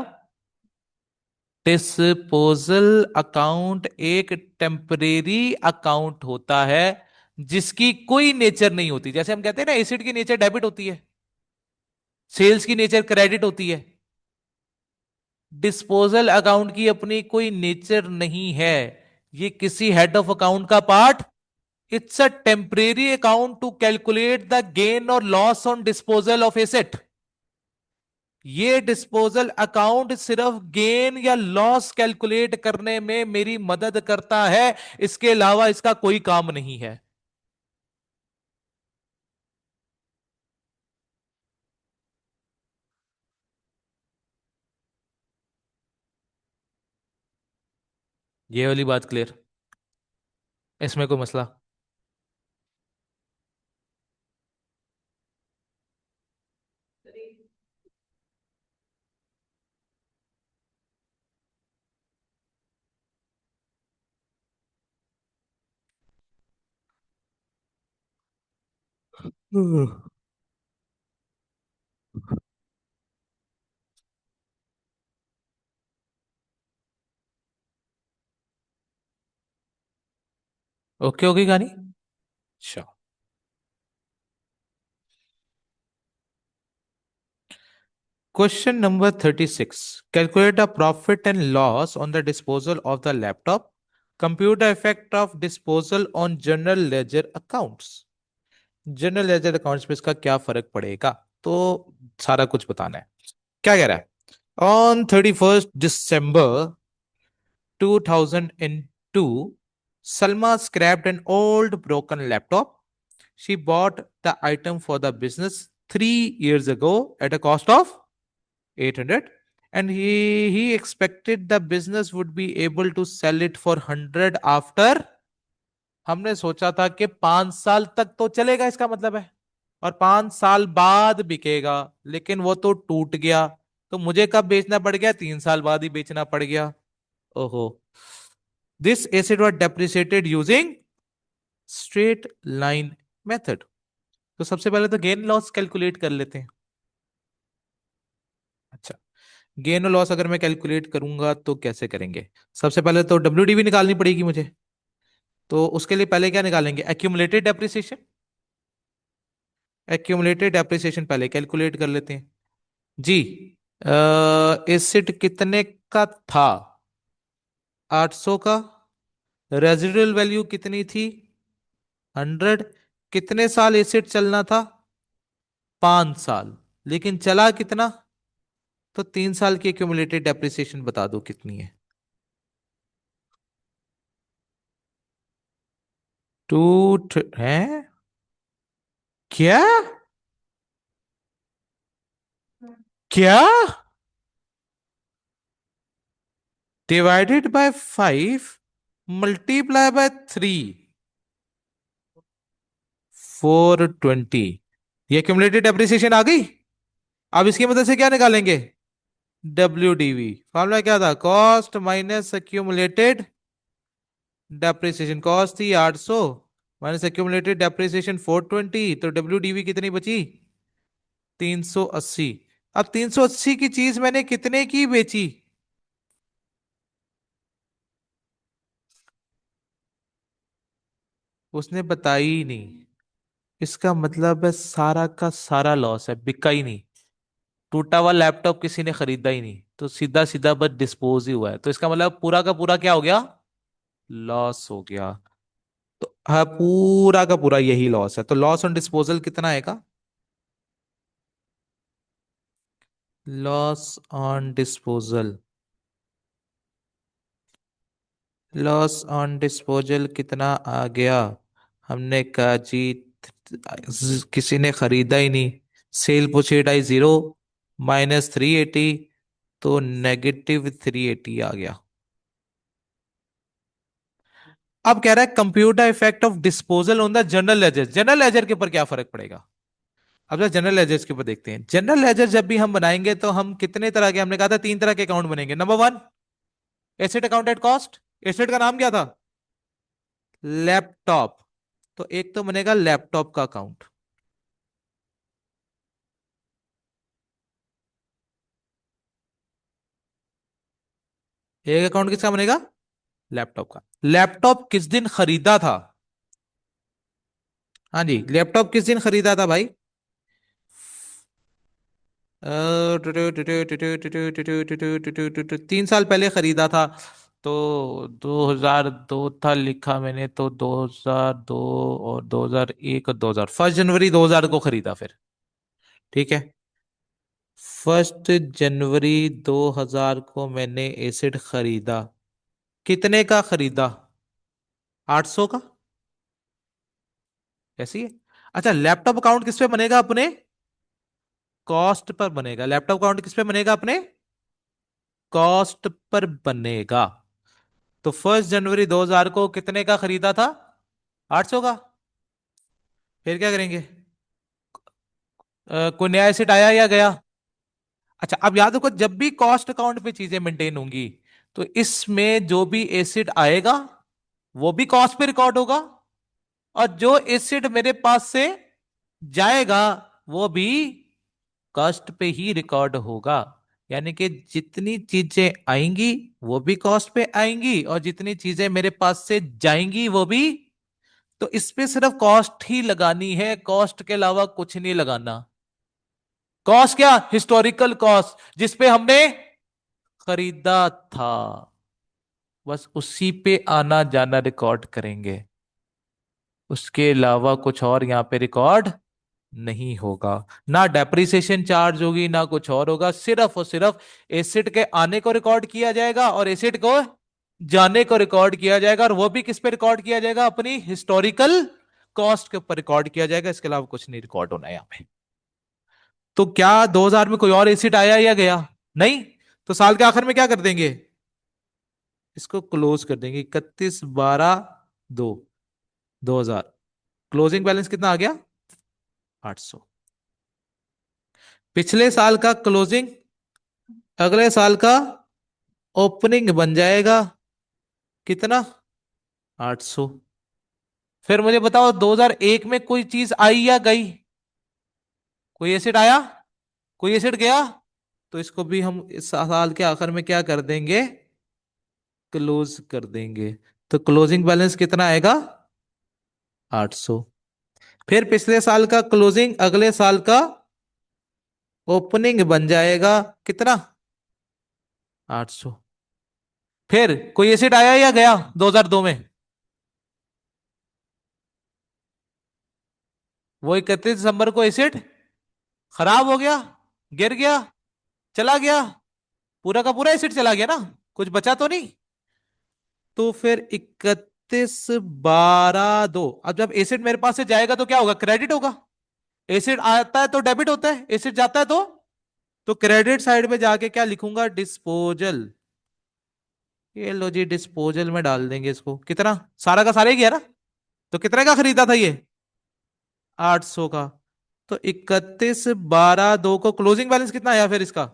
डिस्पोजल अकाउंट एक टेम्परेरी अकाउंट होता है जिसकी कोई नेचर नहीं होती। जैसे हम कहते हैं ना, एसिड की नेचर डेबिट होती है, सेल्स की नेचर क्रेडिट होती है। डिस्पोजल अकाउंट की अपनी कोई नेचर नहीं है। ये किसी हेड ऑफ अकाउंट का part. It's a temporary account to calculate the gain और loss on disposal of asset. ये डिस्पोजल अकाउंट सिर्फ गेन या लॉस कैलकुलेट करने में मेरी मदद करता है, इसके अलावा इसका कोई काम नहीं है। ये वाली बात क्लियर? इसमें कोई मसला? ओके होगी कहानी। अच्छा। Question number 36। Calculate the profit and loss on the disposal of the laptop. Compute the effect of disposal on general ledger accounts. General ledger accounts पे इसका क्या फर्क पड़ेगा? तो सारा कुछ बताना है। क्या कह रहा है? On 31st December 2002, Salma scrapped an old broken laptop. She bought the item for the business 3 years ago at a cost of 800, and he expected the business would be able to sell it for 100 after। हमने सोचा था कि 5 साल तक तो चलेगा, इसका मतलब है, और 5 साल बाद बिकेगा। लेकिन वो तो टूट गया। तो मुझे कब बेचना पड़ गया? 3 साल बाद ही बेचना पड़ गया। ओहो। This acid was depreciated using straight line method. तो सबसे पहले तो गेन लॉस कैलकुलेट कर लेते हैं। अच्छा। गेन और लॉस अगर मैं कैलकुलेट करूंगा तो कैसे करेंगे? सबसे पहले तो डब्ल्यूडीवी निकालनी पड़ेगी मुझे। तो उसके लिए पहले क्या निकालेंगे? Accumulated depreciation. एक्यूमुलेटेड डेप्रिसिएशन पहले कैलकुलेट कर लेते हैं जी। एसिड कितने का था? 800 का। रेजिडुअल वैल्यू कितनी थी? 100। कितने साल एसिड चलना था? 5 साल। लेकिन चला कितना? तो 3 साल की एक्यूमुलेटेड डेप्रिसिएशन बता दो कितनी है? है? क्या? क्या? Divided by 5 multiply by 3। 420। ये एक्यूमुलेटेड डेप्रिसिएशन आ गई। अब इसकी मदद से क्या निकालेंगे? W D we. फॉर्मूला क्या था? Cost minus accumulated depreciation. Cost थी 800 माइनस एक्यूमुलेटेड डेप्रिसिएशन 420, तो डब्ल्यू डी वी कितनी बची? 380। अब 380 की चीज मैंने कितने की बेची? उसने बताई ही नहीं। इसका मतलब है सारा का सारा लॉस है, बिका ही नहीं। टूटा हुआ लैपटॉप किसी ने खरीदा ही नहीं, तो सीधा सीधा बस डिस्पोज ही हुआ है। तो इसका मतलब पूरा का पूरा क्या हो गया? लॉस हो गया। तो हाँ, पूरा का पूरा यही लॉस है। तो लॉस ऑन डिस्पोजल कितना आएगा? Loss on disposal loss on disposal कितना आ गया? हमने कहा जी, किसी ने खरीदा ही नहीं। सेल पुशेड आई 0, -380, तो -380 आ गया। अब कह रहा है computer effect of disposal on the general ledger. General ledger के ऊपर क्या फर्क पड़ेगा? अब जरा जनरल लेजर्स के ऊपर देखते हैं। जनरल लेजर जब भी हम बनाएंगे तो हम कितने तरह के, हमने कहा था 3 तरह के अकाउंट बनेंगे। Number 1, asset account at cost. Asset का नाम क्या था? लैपटॉप। तो एक तो बनेगा लैपटॉप का अकाउंट। एक अकाउंट किसका बनेगा? लैपटॉप का। लैपटॉप किस दिन खरीदा था? हाँ जी, लैपटॉप किस दिन खरीदा था भाई? 3 साल पहले खरीदा था। तो 2002 था लिखा मैंने, तो 2002 और 2001 और 2000, 1 जनवरी 2000 को खरीदा फिर। ठीक है, 1 जनवरी 2000 को मैंने एसिड खरीदा। कितने का खरीदा? 800 का। ऐसी है। अच्छा, लैपटॉप अकाउंट किस पे बनेगा अपने? कॉस्ट पर बनेगा। लैपटॉप अकाउंट किस पे बनेगा अपने? कॉस्ट पर बनेगा। तो 1 जनवरी 2000 को कितने का खरीदा था? 800 का। फिर क्या करेंगे? कोई नया एसेट आया या गया? अच्छा, अब याद रखो, जब भी कॉस्ट अकाउंट पे चीजें मेंटेन होंगी तो इसमें जो भी एसेट आएगा वो भी कॉस्ट पे रिकॉर्ड होगा, और जो एसेट मेरे पास से जाएगा वो भी कॉस्ट पे ही रिकॉर्ड होगा। यानी कि जितनी चीजें आएंगी वो भी कॉस्ट पे आएंगी, और जितनी चीजें मेरे पास से जाएंगी वो भी। तो इस पे सिर्फ कॉस्ट ही लगानी है, कॉस्ट के अलावा कुछ नहीं लगाना। कॉस्ट क्या? हिस्टोरिकल कॉस्ट, जिसपे हमने खरीदा था, बस उसी पे आना जाना रिकॉर्ड करेंगे। उसके अलावा कुछ और यहां पे रिकॉर्ड नहीं होगा। ना डेप्रिसिएशन चार्ज होगी ना कुछ और होगा, सिर्फ और सिर्फ एसिड के आने को रिकॉर्ड किया जाएगा और एसिड को जाने को रिकॉर्ड किया जाएगा, और वो भी किस पे रिकॉर्ड किया जाएगा? अपनी हिस्टोरिकल कॉस्ट के ऊपर रिकॉर्ड किया जाएगा। इसके अलावा कुछ नहीं रिकॉर्ड होना है यहाँ पे। तो क्या 2000 में कोई और एसिड आया या गया? नहीं। तो साल के आखिर में क्या कर देंगे? इसको क्लोज कर देंगे। 31/12/2, 2000। क्लोजिंग बैलेंस कितना आ गया? 800। पिछले साल का क्लोजिंग अगले साल का ओपनिंग बन जाएगा। कितना? 800। फिर मुझे बताओ, 2001 में कोई चीज आई या गई? कोई एसिड आया? कोई एसिड गया? तो इसको भी हम इस साल के आखिर में क्या कर देंगे? क्लोज कर देंगे। तो क्लोजिंग बैलेंस कितना आएगा? 800। फिर पिछले साल का क्लोजिंग अगले साल का ओपनिंग बन जाएगा। कितना? 800। फिर कोई एसिड आया या गया 2002 में? वो 31 दिसंबर को एसिड खराब हो गया, गिर गया, चला गया। पूरा का पूरा एसिड चला गया ना, कुछ बचा तो नहीं। तो फिर 31/12/2, अब जब एसिड मेरे पास से जाएगा तो क्या होगा? क्रेडिट होगा। एसिड आता है तो डेबिट होता है, एसिड जाता है तो क्रेडिट साइड में जाके क्या लिखूंगा? डिस्पोजल। ये लो जी, डिस्पोजल में डाल देंगे इसको। कितना? सारा का सारा ही गया ना। तो कितने का खरीदा था ये? 800 का। तो 31/12/2 को क्लोजिंग बैलेंस कितना आया फिर इसका?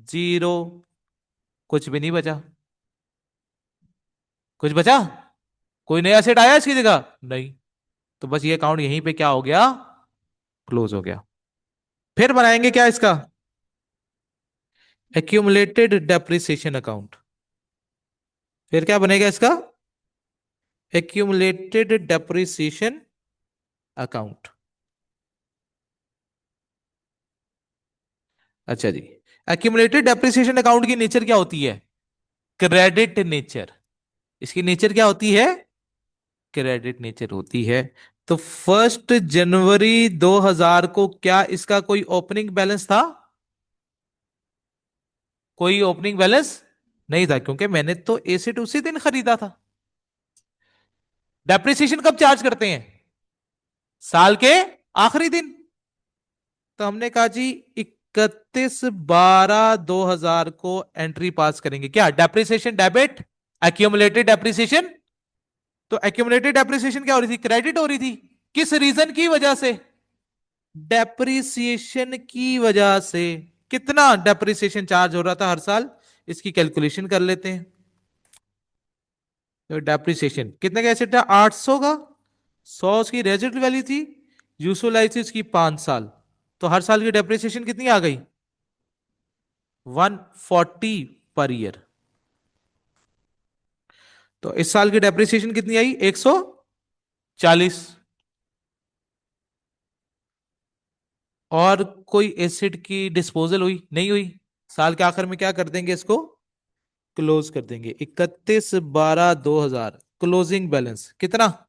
0। कुछ भी नहीं बचा। कुछ बचा? कोई नया सेट आया इसकी जगह? नहीं। तो बस ये अकाउंट यहीं पे क्या हो गया? क्लोज हो गया। फिर बनाएंगे क्या इसका? Accumulated depreciation account. फिर क्या बनेगा इसका? Accumulated depreciation account. अच्छा जी, एक्यूमुलेटेड डेप्रिसिएशन अकाउंट की नेचर क्या होती है? Credit nature. इसकी नेचर क्या होती है? क्रेडिट नेचर होती है। तो 1 जनवरी 2000 को क्या इसका कोई ओपनिंग बैलेंस था? कोई ओपनिंग बैलेंस नहीं था, क्योंकि मैंने तो एसिड उसी दिन खरीदा था। डेप्रिसिएशन कब चार्ज करते हैं? साल के आखिरी दिन। तो हमने कहा जी 31/12/2000 को एंट्री पास करेंगे। क्या डेप्रिसिएशन डेबिट? Accumulated depreciation. तो एक्यूमुलेटेड डेप्रिसिएशन क्या हो रही थी? क्रेडिट हो रही थी। किस रीजन की वजह से? डेप्रिसिएशन की वजह से। कितना डेप्रिसिएशन चार्ज हो रहा था हर साल? इसकी कैलकुलेशन कर लेते हैं। तो डेप्रिसिएशन कितने का एसेट था? 800 का। 100 उसकी रेजिडुअल वैल्यू थी। यूसफुल लाइफ थी उसकी 5 साल। तो हर साल की डेप्रिसिएशन कितनी आ गई? 140 पर ईयर। तो इस साल की डेप्रिसिएशन कितनी आई? 140। और कोई एसिड की डिस्पोजल हुई? नहीं हुई। साल के आखिर में क्या कर देंगे इसको? क्लोज कर देंगे। 31/12/2000 क्लोजिंग बैलेंस कितना?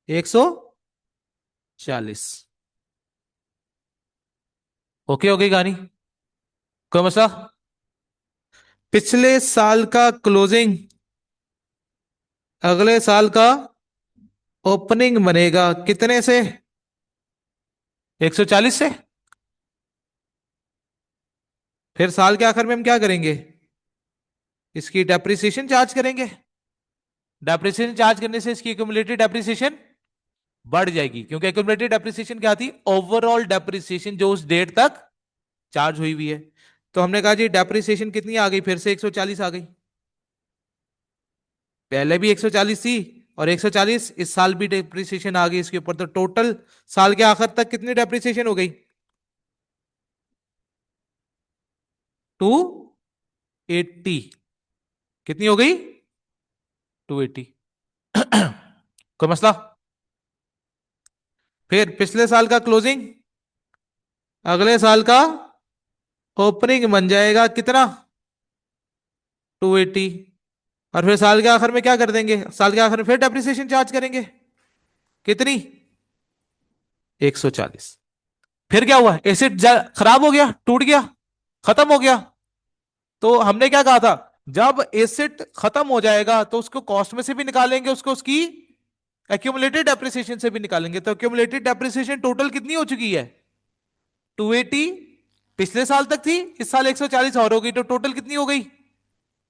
140। ओके हो गई कहानी? कोई मसला? पिछले साल का क्लोजिंग अगले साल का ओपनिंग बनेगा कितने से? 140 से। फिर साल के आखिर में हम क्या करेंगे? इसकी डेप्रिसिएशन चार्ज करेंगे। डेप्रिसिएशन चार्ज करने से इसकी एक्यूमुलेटेड डेप्रिसिएशन बढ़ जाएगी, क्योंकि एक्यूमुलेटेड डेप्रिसिएशन क्या थी? ओवरऑल डेप्रिसिएशन जो उस डेट तक चार्ज हुई हुई है। तो हमने कहा जी डेप्रिसिएशन कितनी आ गई? फिर से 140 आ गई। पहले भी 140 थी, और 140 इस साल भी डेप्रिसिएशन आ गई इसके ऊपर। तो टोटल साल के आखिर तक कितनी डेप्रिसिएशन हो गई? 280। कितनी हो गई? 280। कोई मसला? फिर पिछले साल का क्लोजिंग अगले साल का ओपनिंग बन जाएगा कितना? 280। और फिर साल के आखिर में क्या कर देंगे? साल के आखिर में फिर डेप्रिसिएशन चार्ज करेंगे। कितनी? 140। फिर क्या हुआ? एसिड खराब हो गया, टूट गया, खत्म हो गया। तो हमने क्या कहा था? जब एसिड खत्म हो जाएगा तो उसको कॉस्ट में से भी निकालेंगे, उसको उसकी एक्यूमुलेटेड डेप्रिसिएशन से भी निकालेंगे। तो एक्यूमुलेटेड डेप्रिसिएशन टोटल कितनी हो चुकी है? 280। पिछले साल तक थी, इस साल 140 और हो गई, तो टोटल कितनी हो गई?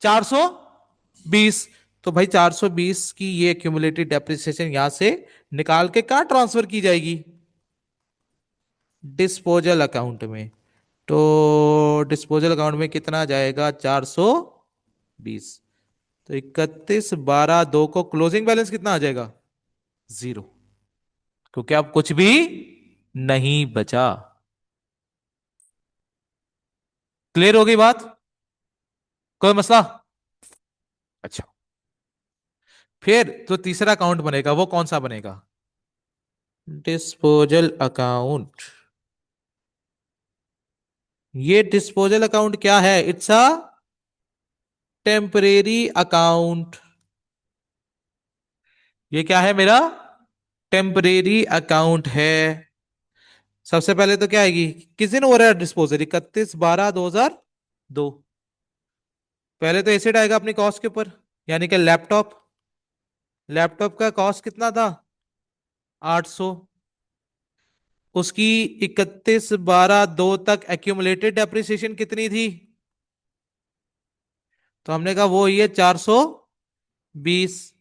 420। तो भाई 420 की ये एक्यूमुलेटेड डेप्रिसिएशन यहां से निकाल के कहां ट्रांसफर की जाएगी? डिस्पोजल अकाउंट में। तो डिस्पोजल अकाउंट में कितना जाएगा? 420। तो 31/12/2 को क्लोजिंग बैलेंस कितना आ जाएगा? 0। क्योंकि अब कुछ भी नहीं बचा। क्लियर हो गई बात? कोई मसला? अच्छा। फिर जो तीसरा अकाउंट बनेगा वो कौन सा बनेगा? Disposal account. ये डिस्पोजल अकाउंट क्या है? It's a temporary account. ये क्या है मेरा? टेम्परेरी अकाउंट है। सबसे पहले तो क्या आएगी? किस दिन हो रहा है डिस्पोजल? 31/12/2002। पहले तो एसिड आएगा अपनी कॉस्ट के ऊपर, यानी कि लैपटॉप। लैपटॉप का कॉस्ट कितना था? 800। उसकी 31/12/2 तक एक्यूमुलेटेड डेप्रिसिएशन कितनी थी? तो हमने कहा वो ये 420।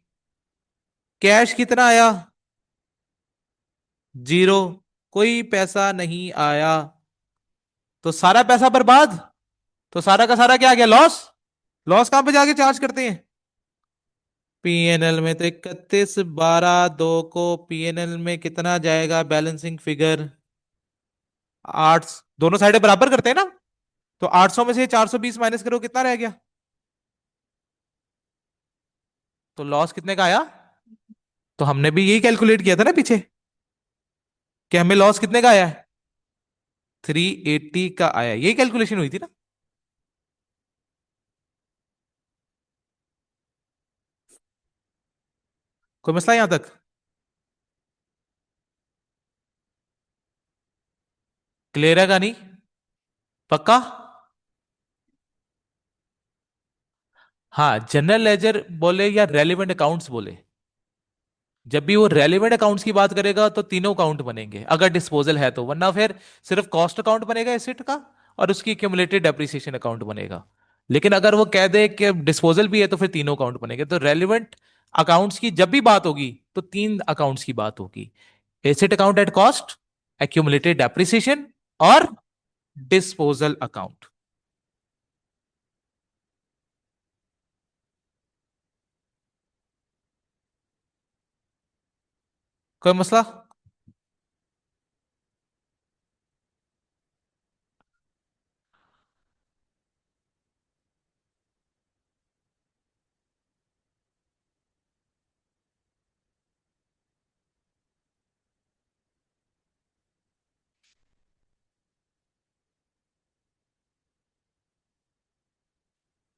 कैश कितना आया? 0। कोई पैसा नहीं आया। तो सारा पैसा बर्बाद। तो सारा का सारा क्या आ गया? लॉस। लॉस कहां पे जाके चार्ज करते हैं? पीएनएल में। तो 31/12/2 को पीएनएल में कितना जाएगा? Balancing figure 8। दोनों साइडें बराबर करते हैं ना। तो 800 में से 420 माइनस करो, कितना रह गया? तो लॉस कितने का आया? तो हमने भी यही कैलकुलेट किया था ना पीछे, कि हमें लॉस कितने का आया है? 380 का आया। यही कैलकुलेशन हुई थी ना? कोई मसला यहां तक? क्लियर है का नहीं? पक्का? हाँ, जनरल लेजर बोले या रेलिवेंट अकाउंट्स बोले, जब भी वो रेलिवेंट अकाउंट्स की बात करेगा तो तीनों अकाउंट बनेंगे अगर डिस्पोजल है तो, वरना फिर सिर्फ कॉस्ट अकाउंट बनेगा एसेट का और उसकी एक्यूमुलेटेड डेप्रिसिएशन अकाउंट बनेगा। लेकिन अगर वो कह दे कि डिस्पोजल भी है तो फिर तीनों अकाउंट बनेंगे। तो रेलिवेंट अकाउंट्स की जब भी बात होगी तो तीन अकाउंट्स की बात होगी: asset account at cost, accumulated depreciation, और डिस्पोजल अकाउंट। कोई मसला?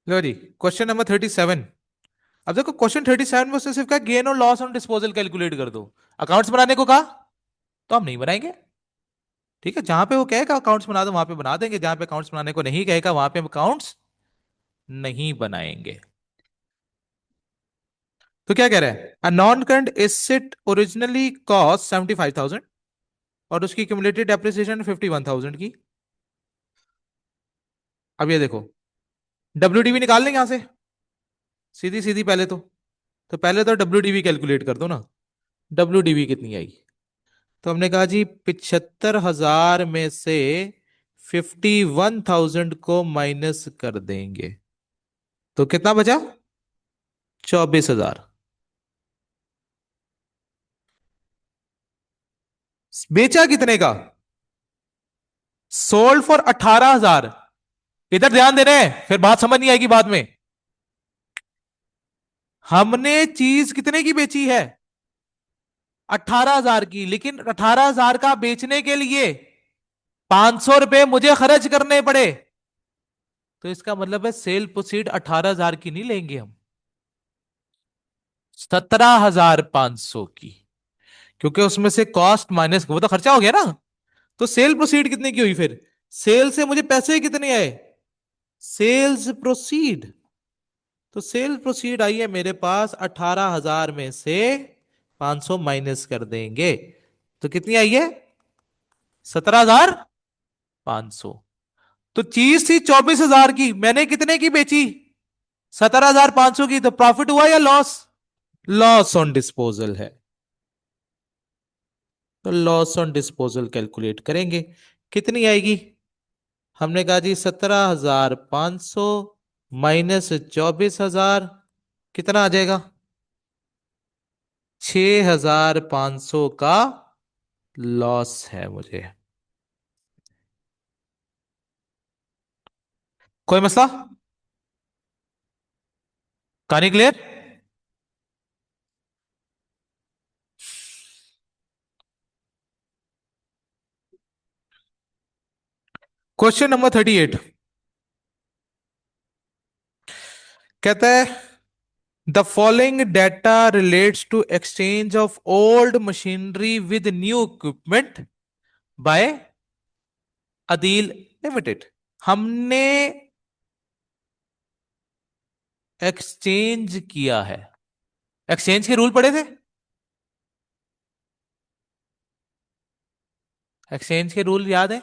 लो जी, क्वेश्चन नंबर 37। अब देखो, क्वेश्चन 37 में उसने सिर्फ कहा गेन और लॉस ऑन डिस्पोजल कैलकुलेट कर दो। अकाउंट्स बनाने को कहा तो हम नहीं बनाएंगे। ठीक है, जहां पे वो कहेगा अकाउंट्स बना दो वहां पे बना देंगे, जहां पे अकाउंट्स बनाने को नहीं कहेगा वहां पे हम अकाउंट्स नहीं बनाएंगे। तो क्या कह रहा है? A non current asset originally cost 75,000 और उसकी क्यूमुलेटेड डेप्रिसिएशन 51,000 की। अब ये देखो, डब्ल्यूडीवी निकाल लेंगे यहां से सीधी सीधी। पहले तो पहले तो डब्ल्यूडीवी कैलकुलेट कर दो ना। डब्ल्यूडीवी कितनी आई? तो हमने कहा जी 75,000 में से 51,000 को माइनस कर देंगे तो कितना बचा? 24,000। बेचा कितने का? Sold for 18,000। इधर ध्यान दे रहे हैं, फिर बात समझ नहीं आएगी बाद में। हमने चीज कितने की बेची है? 18,000 की, लेकिन 18,000 का बेचने के लिए 500 रुपए मुझे खर्च करने पड़े। तो इसका मतलब है सेल प्रोसीड 18,000 की नहीं लेंगे हम, 17,500 की। क्योंकि उसमें से कॉस्ट माइनस वो तो खर्चा हो गया ना। तो सेल प्रोसीड कितने की हुई फिर? सेल से मुझे पैसे कितने आए? Sales proceed. तो सेल प्रोसीड आई है मेरे पास 18,000 में से 500 माइनस कर देंगे तो कितनी आई है? 17,500। तो चीज थी 24,000 की, मैंने कितने की बेची? 17,500 की। तो प्रॉफिट हुआ या लॉस? लॉस ऑन डिस्पोजल है। तो लॉस ऑन डिस्पोजल कैलकुलेट करेंगे, कितनी आएगी? हमने कहा जी 17,500 माइनस 24,000, कितना आ जाएगा? 6,500 का लॉस है मुझे। कोई मसला? कहानी क्लियर? क्वेश्चन नंबर 38 कहता है the following data relates to exchange of old machinery with new equipment by Adeel limited. हमने एक्सचेंज किया है। एक्सचेंज के रूल पढ़े थे? एक्सचेंज के रूल याद है?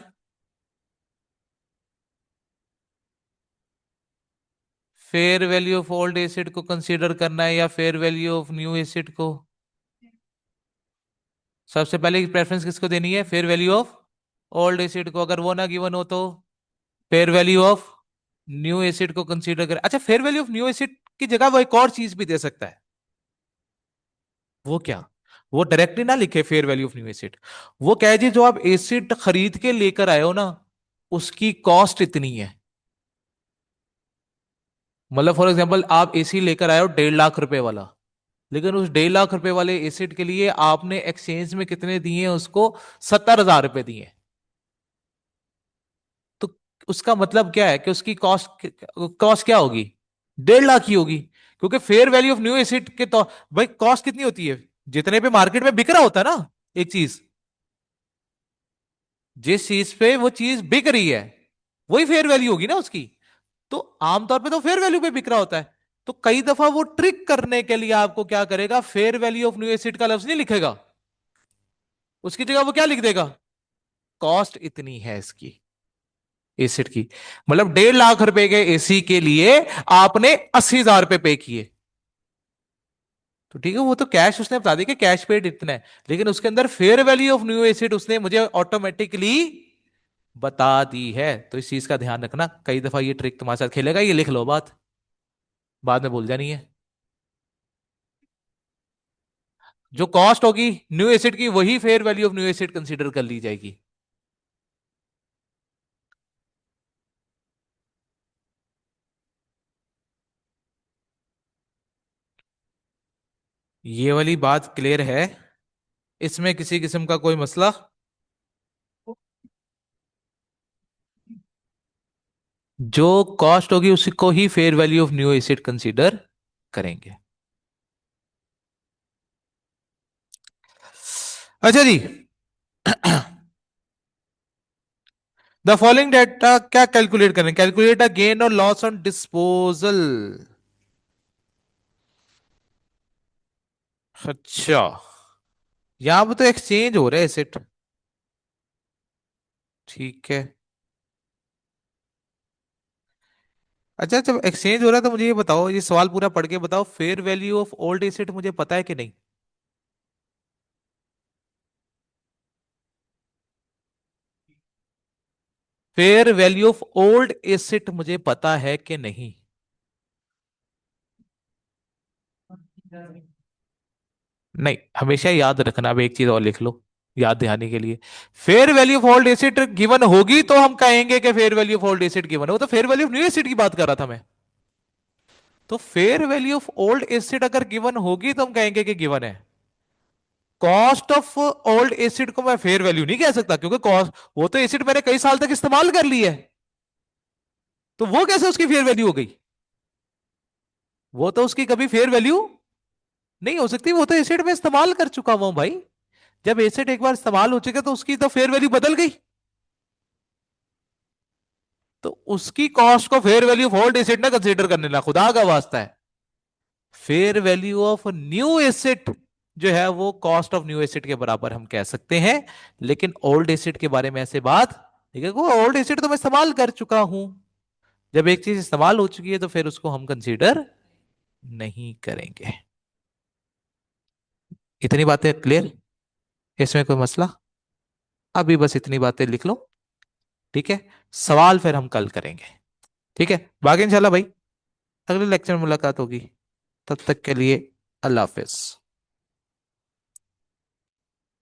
Fair value of old acid को कंसीडर करना है या fair value of new acid को? सबसे पहले प्रेफरेंस किसको देनी है? Fair value of old acid को। अगर वो ना गिवन हो तो fair value of new acid को कंसीडर करें। अच्छा, fair value of new acid की जगह वो एक और चीज भी दे सकता है। वो क्या? वो डायरेक्टली ना लिखे fair value of new acid. वो कहे जी जो आप एसिड खरीद के लेकर आए हो ना, उसकी कॉस्ट इतनी है। मतलब फॉर एग्जांपल आप एसी लेकर आए हो 1.5 लाख रुपए वाला, लेकिन उस 1.5 लाख रुपए वाले एसिड के लिए आपने एक्सचेंज में कितने दिए हैं उसको? 70,000 रुपए दिए। तो उसका मतलब क्या है कि उसकी कॉस्ट कॉस्ट क्या होगी? 1.5 लाख ही होगी। क्योंकि fair value of new acid के तो भाई कॉस्ट कितनी होती है? जितने पे मार्केट में बिक रहा होता है ना एक चीज, जिस चीज पे वो चीज बिक रही है वही फेयर वैल्यू होगी ना उसकी। तो आमतौर पे तो फेयर वैल्यू पे बिक रहा होता है। तो कई दफा वो ट्रिक करने के लिए आपको क्या करेगा, fair value of new acid का लफ्ज नहीं लिखेगा, उसकी जगह वो क्या लिख देगा, कॉस्ट इतनी है इसकी, एसिड की। मतलब 1.5 लाख के एसी के लिए आपने 80,000 रुपए पे किए, तो ठीक है, वो तो कैश उसने बता दिया कि कैश पेड इतना है, लेकिन उसके अंदर fair value of new acid उसने मुझे ऑटोमेटिकली बता दी है। तो इस चीज का ध्यान रखना, कई दफा ये ट्रिक तुम्हारे साथ खेलेगा, ये लिख लो बात, बाद में भूल जानी है। जो कॉस्ट होगी न्यू एसिड की, वही fair value of new asset consider कर ली जाएगी। ये वाली बात क्लियर है, इसमें किसी किस्म का कोई मसला? जो कॉस्ट होगी उसी को ही fair value of new asset consider करेंगे। अच्छा जी। द फॉलोइंग डेटा क्या कैलकुलेट करें, कैलकुलेट अ गेन और लॉस ऑन डिस्पोजल। अच्छा, यहां पर तो एक्सचेंज हो रहा है एसेट, ठीक है। अच्छा, जब एक्सचेंज हो रहा है तो मुझे ये बताओ, ये सवाल पूरा पढ़ के बताओ, fair value of old asset मुझे पता है कि नहीं? Fair value of old asset मुझे पता है कि नहीं? नहीं, हमेशा याद रखना, अब एक चीज और लिख लो याद दिलाने के लिए। Fair value of old asset given होगी तो हम कहेंगे कि fair value of old asset given है, वो तो fair value of new asset की बात कर रहा था मैं। तो fair value of old acid अगर गिवन होगी तो हम कहेंगे कि गिवन है। कॉस्ट ऑफ ओल्ड एसिड को मैं फेयर वैल्यू नहीं कह सकता, क्योंकि कॉस्ट, वो तो एसिड मैंने कई साल तक इस्तेमाल कर ली है, तो वो कैसे उसकी फेयर वैल्यू हो गई? वो तो उसकी कभी फेयर वैल्यू नहीं हो सकती, वो तो एसिड में इस्तेमाल कर चुका हूं भाई। जब एसिड एक बार इस्तेमाल हो चुका तो उसकी तो फेयर वैल्यू बदल गई, तो उसकी कॉस्ट को fair value of old acid ना कंसीडर करने ना, खुदा का वास्ता है। Fair value of new acid जो है वो कॉस्ट ऑफ न्यू एसिड के बराबर हम कह सकते हैं, लेकिन ओल्ड एसिड के बारे में ऐसे बात, ठीक है, वो ओल्ड एसिड तो मैं इस्तेमाल कर चुका हूं। जब एक चीज इस्तेमाल हो चुकी है तो फिर उसको हम कंसीडर नहीं करेंगे। इतनी बातें क्लियर, इसमें कोई मसला? अभी बस इतनी बातें लिख लो, ठीक है। सवाल फिर हम कल करेंगे, ठीक है। बाकी इंशाल्लाह भाई अगले लेक्चर में मुलाकात होगी, तब तक के लिए अल्लाह हाफिज।